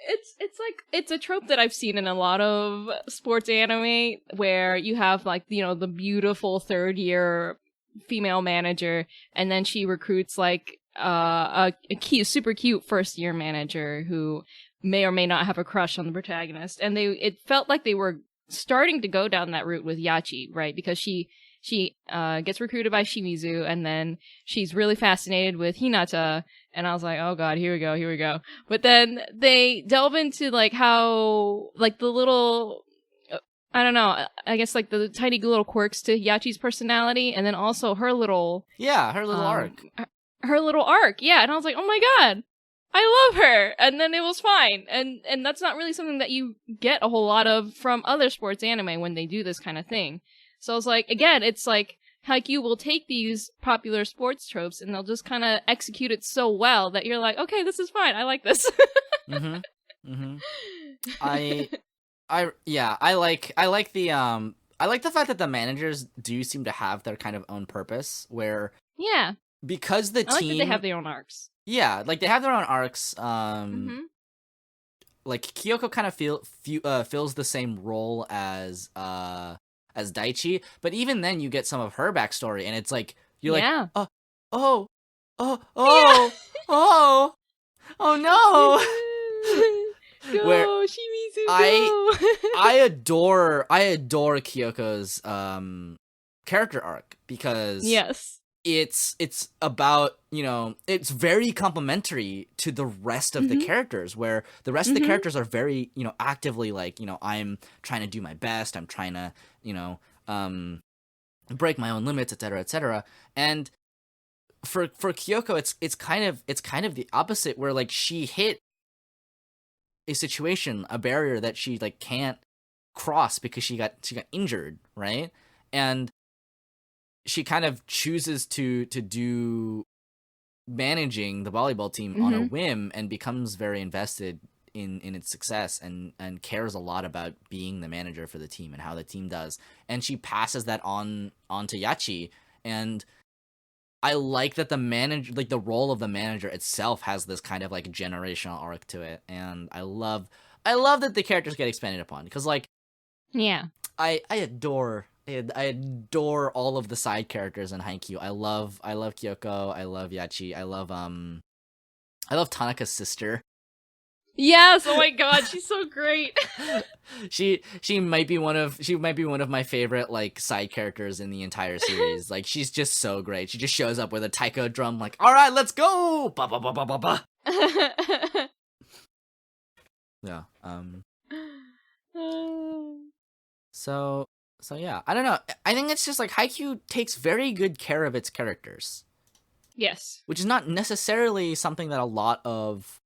It's like it's a trope that I've seen in a lot of sports anime where you have like, you know, the beautiful third year female manager and then she recruits like a cute, super cute first year manager who may or may not have a crush on the protagonist, and it felt like they were starting to go down that route with Yachi, right? Because she gets recruited by Shimizu, and then she's really fascinated with Hinata, and I was like, oh god, here we go. But then they delve into like how like the little I don't know, I guess like the tiny little quirks to Yachi's personality, and then also her little arc. Her little arc, yeah. And I was like, oh my god, I love her. And then it was fine. And that's not really something that you get a whole lot of from other sports anime when they do this kind of thing. So I was like, again, it's like Haikyuu will take these popular sports tropes and they'll just kind of execute it so well that you're like, okay, this is fine. I like this. I like the fact that the managers do seem to have their kind of own purpose where because the I like team that they have their own arcs. Yeah, like they have their own arcs. Like Kyoko kind of fills the same role as Daichi, but even then you get some of her backstory, and it's like you're like, oh no. Go, Where Shimizu, go. I adore Kyoko's character arc because it's about, you know, it's very complementary to the rest of the characters, where the rest of the characters are very, you know, actively like, you know, I'm trying to do my best, I'm trying to, you know, break my own limits, etc. And for Kyoko it's kind of the opposite, where like she hit a situation, a barrier that she like can't cross because she got injured, right? And she kind of chooses to do managing the volleyball team on a whim and becomes very invested in its success and cares a lot about being the manager for the team and how the team does. And she passes that on to Yachi, and I like that the role of the manager itself has this kind of like generational arc to it, and I love that the characters get expanded upon, because like I adore all of the side characters in Haikyuu. I love Kyoko, I love Yachi, I love Tanaka's sister. Yes, oh my god, she's so great. she might be one of my favorite like side characters in the entire series. Like she's just so great. She just shows up with a taiko drum like, "All right, let's go." Ba ba ba ba ba ba. Yeah. So yeah, I don't know. I think it's just like Haikyuu takes very good care of its characters. Yes. Which is not necessarily something that a lot of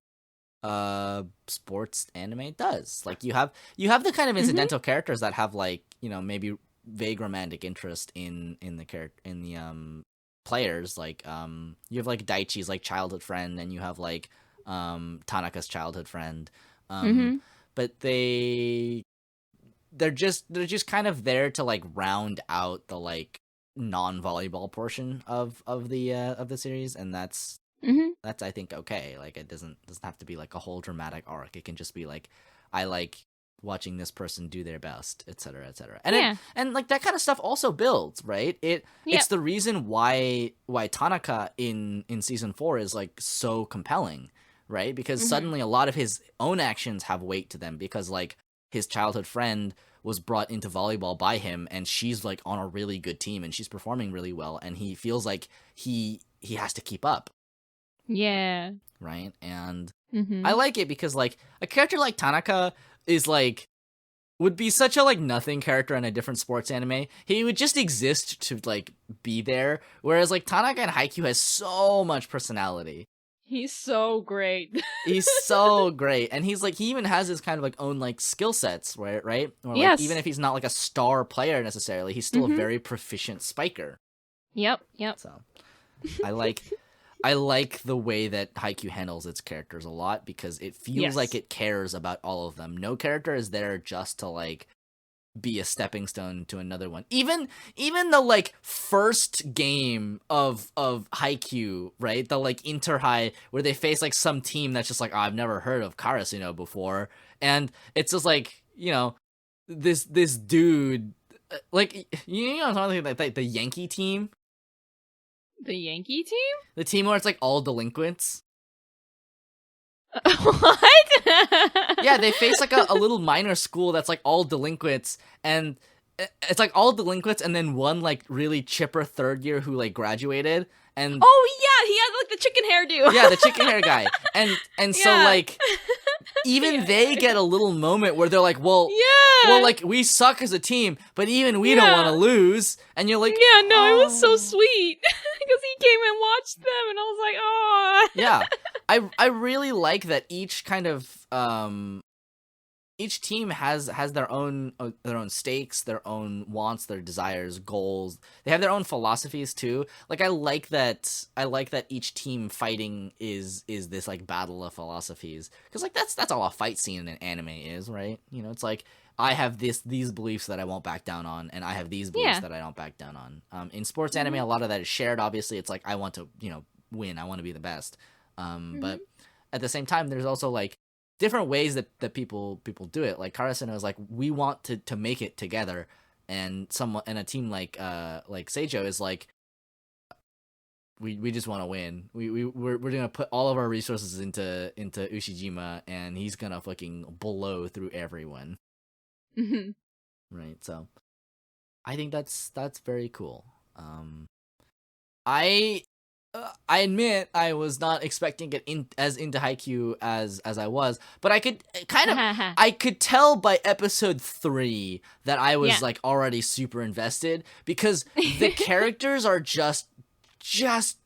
sports anime does. Like you have the kind of incidental characters that have like, you know, maybe vague romantic interest in the players. Like you have like Daichi's like childhood friend, and you have like Tanaka's childhood friend. But they're just kind of there to like round out the like non-volleyball portion of the series, and that's I think okay. Like it doesn't have to be like a whole dramatic arc. It can just be like, I like watching this person do their best, etc., etc. And Yeah. and like that kind of stuff also builds, right? Yep. It's the reason why Tanaka in season 4 is like so compelling, right? Because suddenly a lot of his own actions have weight to them, because like his childhood friend was brought into volleyball by him, and she's like on a really good team and she's performing really well, and he feels like he has to keep up, Yeah. right? And Mm-hmm. I like it because like a character like Tanaka is like would be such a like nothing character in a different sports anime. He would just exist to like be there, whereas like Tanaka in Haikyuu has so much personality. He's so great. He's so great, and he's like he even has his kind of like own like skill sets, right? Or like Yes. even if he's not like a star player necessarily, he's still a very proficient spiker. Yep. So I like the way that Haikyuu handles its characters a lot, because it feels like it cares about all of them. No character is there just to like be a stepping stone to another one. Even the like first game of Haikyuu, right? The like Inter High, where they face like some team that's just like, oh, I've never heard of Karasuno before, and it's just like, you know, this dude, like, you know, something like the Yankee team. The Yankee team? The team where it's like all delinquents. What? Yeah, they face like a little minor school that's like all delinquents, and it's like all delinquents and then one like really chipper third year who like graduated, and Oh yeah, he had like the chicken hairdo. yeah, the chicken hair guy. And so Yeah. like even they get a little moment where they're like, well, Yeah. like we suck as a team, but even we don't Yeah. want to lose. And you're like, Yeah, no, it was so "Oh." sweet because he came and watched them, and I was like, oh. Yeah. I really like that each kind of each team has their own stakes, their own wants, their desires, goals. They have their own philosophies too. Like I like that each team fighting is this like battle of philosophies, because like that's all a fight scene in an anime is, right? You know, it's like I have these beliefs that I won't back down on, and I have these beliefs that I don't back down on. In sports anime, a lot of that is shared. Obviously, it's like I want to, you know, win. I want to be the best. But at the same time, there's also like different ways that people do it. Like Karasuno is like, we want to make it together, and a team like Seijo is like, we just want to win. We're gonna put all of our resources into Ushijima, and he's gonna fucking blow through everyone. Right. So I think that's very cool. I admit I was not expecting it as into Haikyuu as I was, but I could I could tell by episode 3 that I was like already super invested, because the characters are just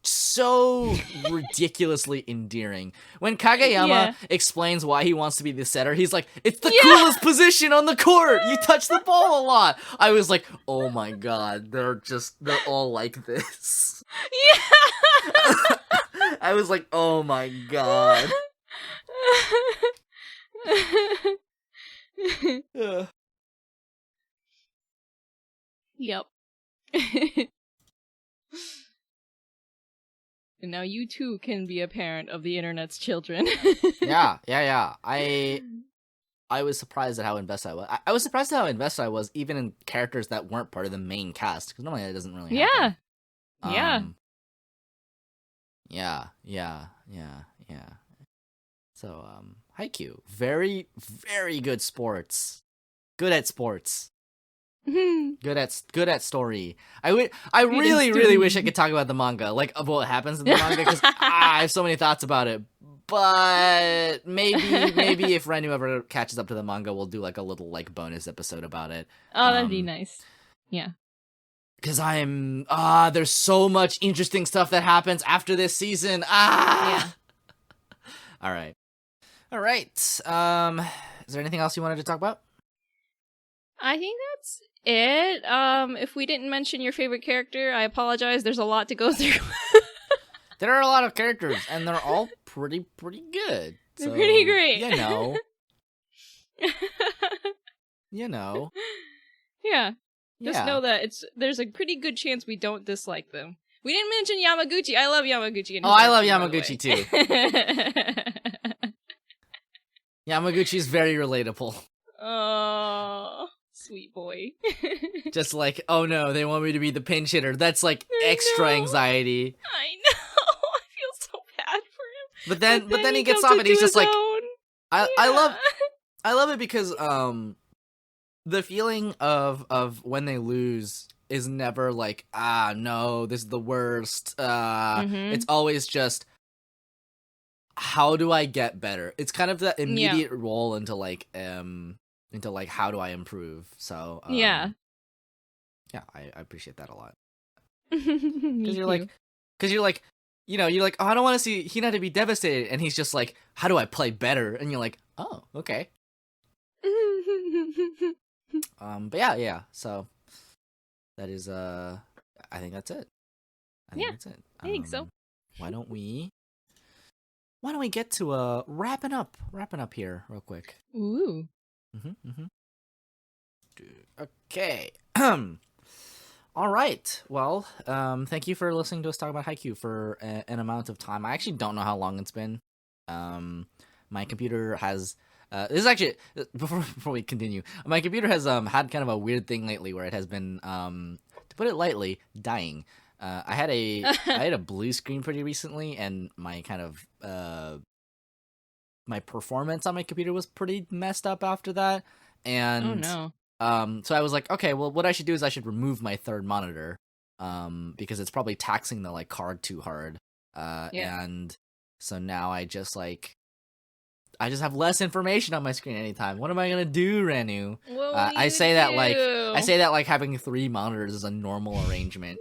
so ridiculously endearing. When Kageyama explains why he wants to be the setter, he's like, it's the coolest position on the court. You touch the ball a lot. I was like, oh my god, they're all like this. Yeah. I was like, oh my god. Yep. And now you too can be a parent of the internet's children. Yeah. I was surprised at how invested I was. I was surprised at how invested I was, even in characters that weren't part of the main cast, because normally that doesn't really happen. Yeah. So, Haikyuu, very, very good sports. Good at sports. Good at story. I really wish I could talk about the manga, like of what happens in the manga, because I have so many thoughts about it. But maybe if Renu ever catches up to the manga, we'll do like a little like bonus episode about it. Oh, that'd be nice. Yeah. Because there's so much interesting stuff that happens after this season. Yeah. All right. Is there anything else you wanted to talk about? I think that's it. If we didn't mention your favorite character, I apologize. There's a lot to go through. There are a lot of characters, and they're all pretty good. They're pretty great. You know. Yeah. Just know that there's a pretty good chance we don't dislike them. We didn't mention Yamaguchi. I love Yamaguchi. I love Yamaguchi too. Yamaguchi's very relatable. Oh, sweet boy. Just like, oh no, they want me to be the pinch hitter. That's like I extra know. anxiety. I know. I feel so bad for him. But then he gets comes off and he's into just his like, own. I love it because the feeling of when they lose is never like, ah no, this is the worst. It's always just, how do I get better? It's kind of that immediate roll into like how do I improve? So Yeah, I appreciate that a lot. because You're like, you know, you're like, oh, I don't want to see Hina to be devastated, and he's just like, how do I play better? And you're like, oh, okay. But yeah. So that is I think that's it. That's it. I think so. Why don't we get to wrapping up here real quick? Ooh. Okay. All right. Well, thank you for listening to us talk about Haikyuu for an amount of time. I actually don't know how long it's been. My computer has this is actually before we continue. My computer has had kind of a weird thing lately where it has been to put it lightly, dying. I had a blue screen pretty recently, and my kind of my performance on my computer was pretty messed up after that. And oh no. so I was like, okay, well, what I should do is I should remove my third monitor, because it's probably taxing the like card too hard. And so now I just have less information on my screen anytime. What am I gonna do, Renu? I say that like having 3 monitors is a normal arrangement.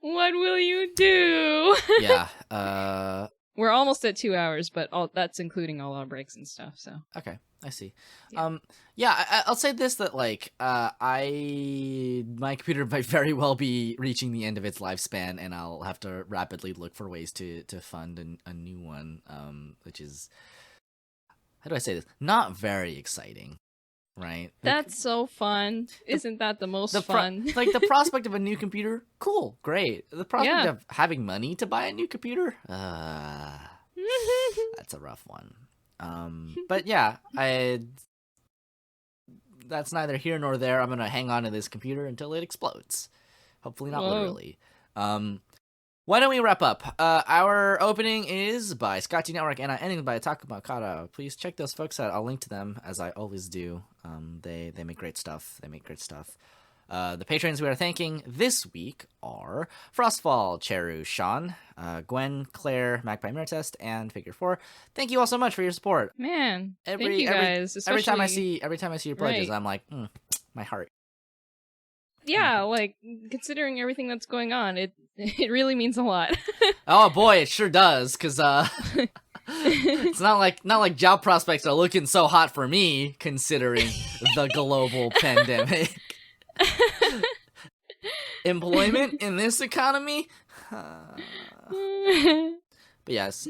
What will you do? Yeah. We're almost at 2 hours, but that's including all our breaks and stuff. So okay, I see. Yeah. I'll say this, that like my computer might very well be reaching the end of its lifespan, and I'll have to rapidly look for ways to fund a new one, which is, how do I say this? Not very exciting, right? That's so fun. Isn't that the most fun? Like the prospect of a new computer, cool, great. The prospect of having money to buy a new computer, that's a rough one. But yeah, that's neither here nor there. I'm gonna hang on to this computer until it explodes. Hopefully not literally. Why don't we wrap up? Our opening is by Scotty Network and ending by Takumakata. Please check those folks out. I'll link to them, as I always do. They make great stuff. The patrons we are thanking this week are Frostfall, Cheru, Sean, Gwen, Claire, Magpie Mirror Test, and Figure 4. Thank you all so much for your support. Man, thank you guys. Every time I see your pledges, right. I'm like, my heart. Yeah, like considering everything that's going on, it really means a lot. Oh boy, it sure does, because it's not like job prospects are looking so hot for me, considering the global pandemic. Employment in this economy. But yes,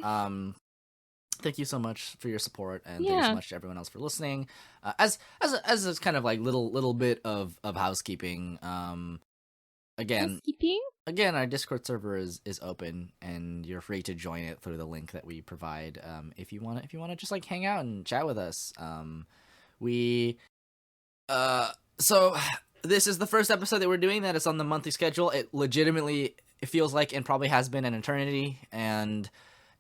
thank you so much for your support, and thank you so much to everyone else for listening. As this kind of like little bit of housekeeping. Again, our Discord server is open, and you're free to join it through the link that we provide. If you want to just like hang out and chat with us. So this is the first episode that we're doing that is on the monthly schedule. It legitimately feels like, and probably has been, an eternity, and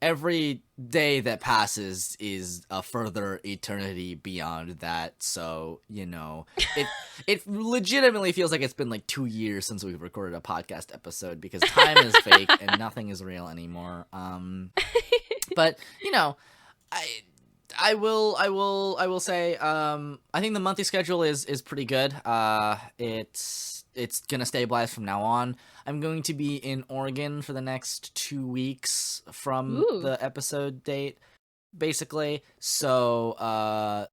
every day that passes is a further eternity beyond that. So, you know, it legitimately feels like it's been like 2 years since we've recorded a podcast episode, because time is fake and nothing is real anymore. But you know, I will say, I think the monthly schedule is pretty good. It's gonna stabilize from now on. I'm going to be in Oregon for the next 2 weeks from the episode date, basically. So,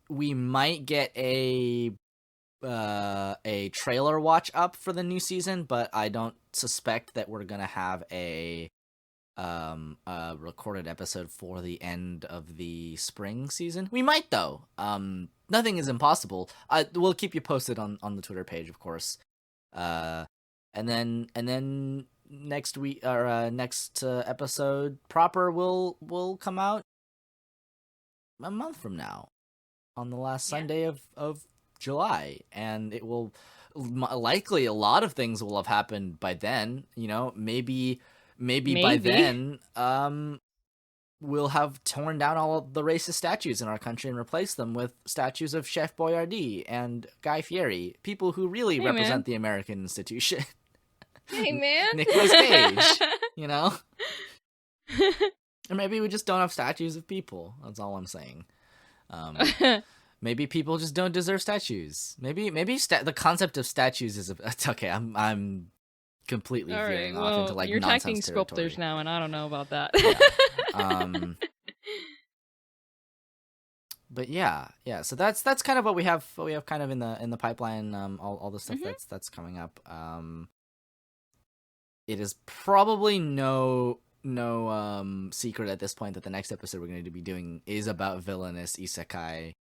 we might get a trailer watch up for the new season, but I don't suspect that we're gonna have a recorded episode for the end of the spring season. We might, though. Nothing is impossible. We'll keep you posted on the Twitter page, of course. And then next week, or next episode proper will come out a month from now. on the last Sunday of July, and it will likely a lot of things will have happened by then. You know, maybe by then, we'll have torn down all of the racist statues in our country and replaced them with statues of Chef Boyardee and Guy Fieri, people who really represent the American institution. Hey, man. Nicolas Cage, you know? Or maybe we just don't have statues of people. That's all I'm saying. Maybe people just don't deserve statues. Maybe the concept of statues is okay. I'm completely veering off into like you're nonsense attacking territory. sculptors now, and I don't know about that. Yeah. But yeah. So that's kind of what we have kind of in the pipeline. All the stuff that's coming up. It is probably no secret at this point that the next episode we're going to be doing is about villainous isekai,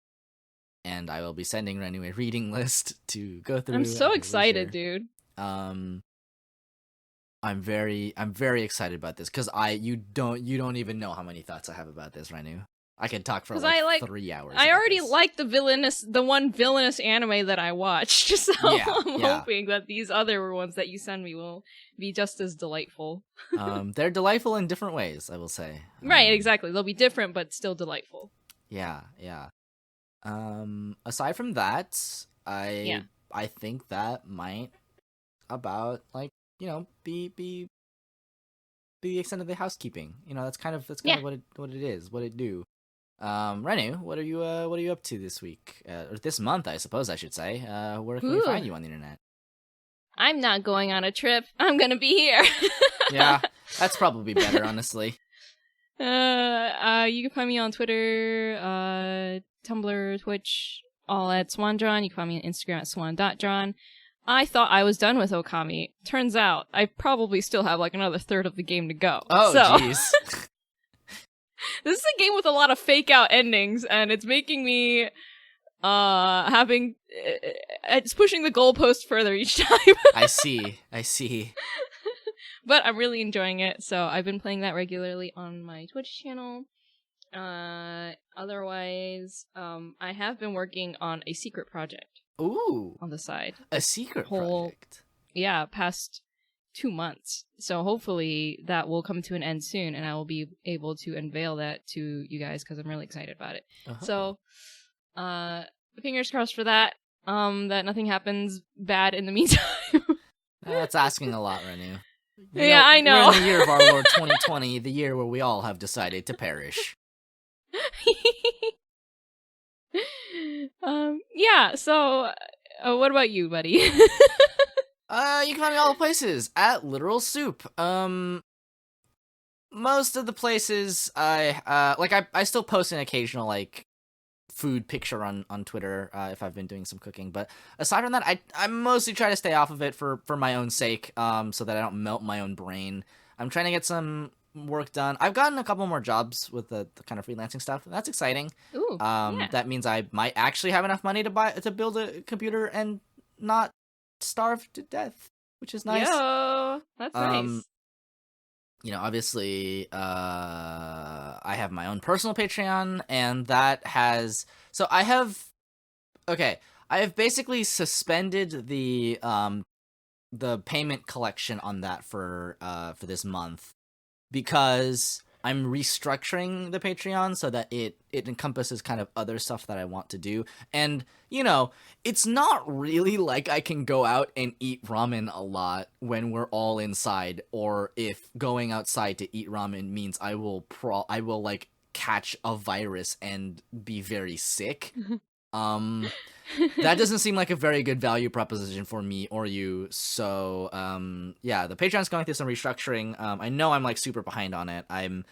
and I will be sending Renu a reading list to go through. I'm so excited, dude. I'm very excited about this because you don't even know how many thoughts I have about this, Renu. I could talk for like 3 hours. I already like the one villainous anime that I watched, so I'm hoping that these other ones that you send me will be just as delightful. They're delightful in different ways, I will say. Right, exactly. They'll be different, but still delightful. Yeah. Aside from that, I think that might about like, you know, be the extent of the housekeeping. You know, that's kind of what it is, what it do. Renu, what are you up to this week? Or this month, I suppose I should say. Where can we find you on the internet? I'm not going on a trip. I'm gonna be here. Yeah, that's probably better, honestly. You can find me on Twitter, Tumblr, Twitch, all at Swandron. You can find me on Instagram at swan.dron. I thought I was done with Okami. Turns out I probably still have like another third of the game to go. Oh, jeez. This is a game with a lot of fake out endings, and it's making me it's pushing the goalpost further each time. I see. But I'm really enjoying it, so I've been playing that regularly on my Twitch channel. Otherwise, I have been working on a secret project. Ooh. On the side. A secret project. Yeah, past 2 months. So hopefully that will come to an end soon, and I will be able to unveil that to you guys because I'm really excited about it. So, fingers crossed for that. That nothing happens bad in the meantime. That's asking a lot, Renu. I know. We're in the year of our Lord 2020, the year where we all have decided to perish. So, what about you, buddy? You can find me all the places at Literal Soup. Most of the places I still post an occasional like food picture on Twitter if I've been doing some cooking, but aside from that, I mostly try to stay off of it for my own sake, so that I don't melt my own brain. I'm trying to get some work done. I've gotten a couple more jobs with the kind of freelancing stuff. That's exciting. Ooh, that means I might actually have enough money to build a computer and not starve to death, which is nice. Yo, that's nice. You know, obviously, I have my own personal Patreon, and that has... So I have basically suspended the payment collection on that for this month, because I'm restructuring the Patreon so that it encompasses kind of other stuff that I want to do. And, you know, it's not really like I can go out and eat ramen a lot when we're all inside, or if going outside to eat ramen means I will like catch a virus and be very sick. That doesn't seem like a very good value proposition for me or you. So, the Patreon's going through some restructuring. I know I'm like super behind on it. I'm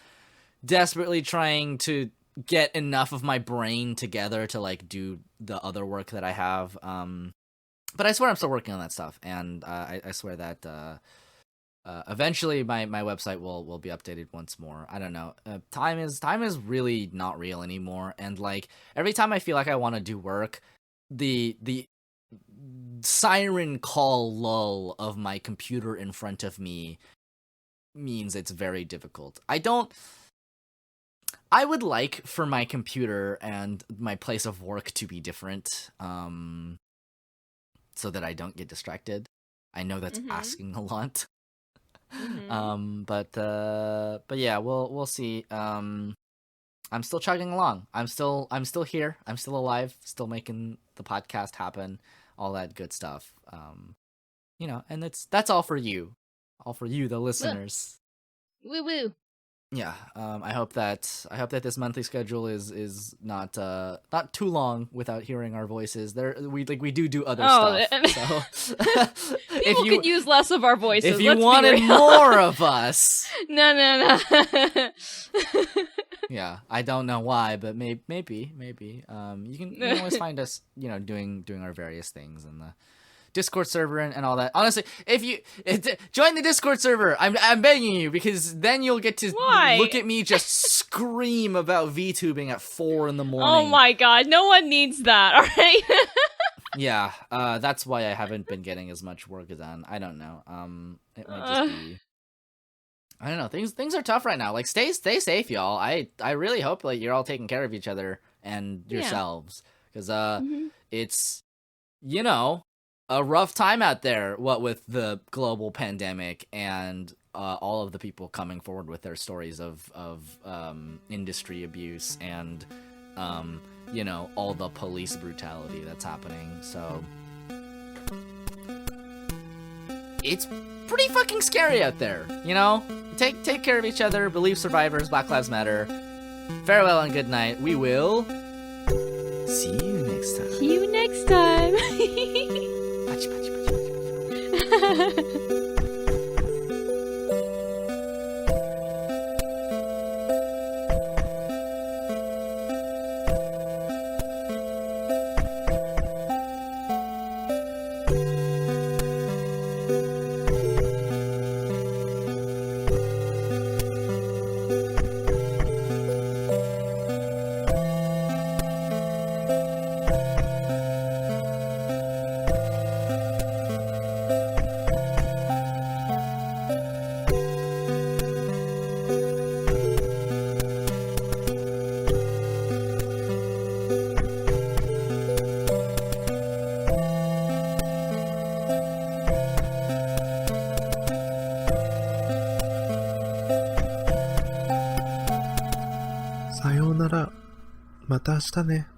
desperately trying to get enough of my brain together to like do the other work that I have. But I swear I'm still working on that stuff. And I swear that eventually my website will be updated once more. I don't know. Time is really not real anymore. And like every time I feel like I want to do work, the siren call lull of my computer in front of me means it's very difficult. I don't I would like for my computer and my place of work to be different, so that I don't get distracted. I know that's asking a lot. But yeah, we'll see. I'm still chugging along. I'm still here. I'm still alive. Still making the podcast happen. All that good stuff. And that's all for you, the listeners. Woo woo. Yeah. I hope that this monthly schedule is not too long without hearing our voices. We do other stuff. So People could use less of our voices. If you wanted more of us, no. yeah, I don't know why, but maybe. You can always find us, doing our various things in the Discord server and all that. Honestly, if you join the Discord server, I'm begging you, because then you'll get to look at me just scream about VTubing at 4 a.m. Oh my god, no one needs that, alright? Yeah, that's why I haven't been getting as much work done. I don't know. It might just be, I don't know. Things are tough right now. Like, stay safe, y'all. I really hope you're all taking care of each other and yourselves, because it's a rough time out there, what with the global pandemic and all of the people coming forward with their stories of industry abuse and all the police brutality that's happening. So it's pretty fucking scary out there, Take care of each other, believe survivors, Black Lives Matter. Farewell and good night. We will see you next time. See you next time. Patch, patch, patch, patch, patch. また明日ね。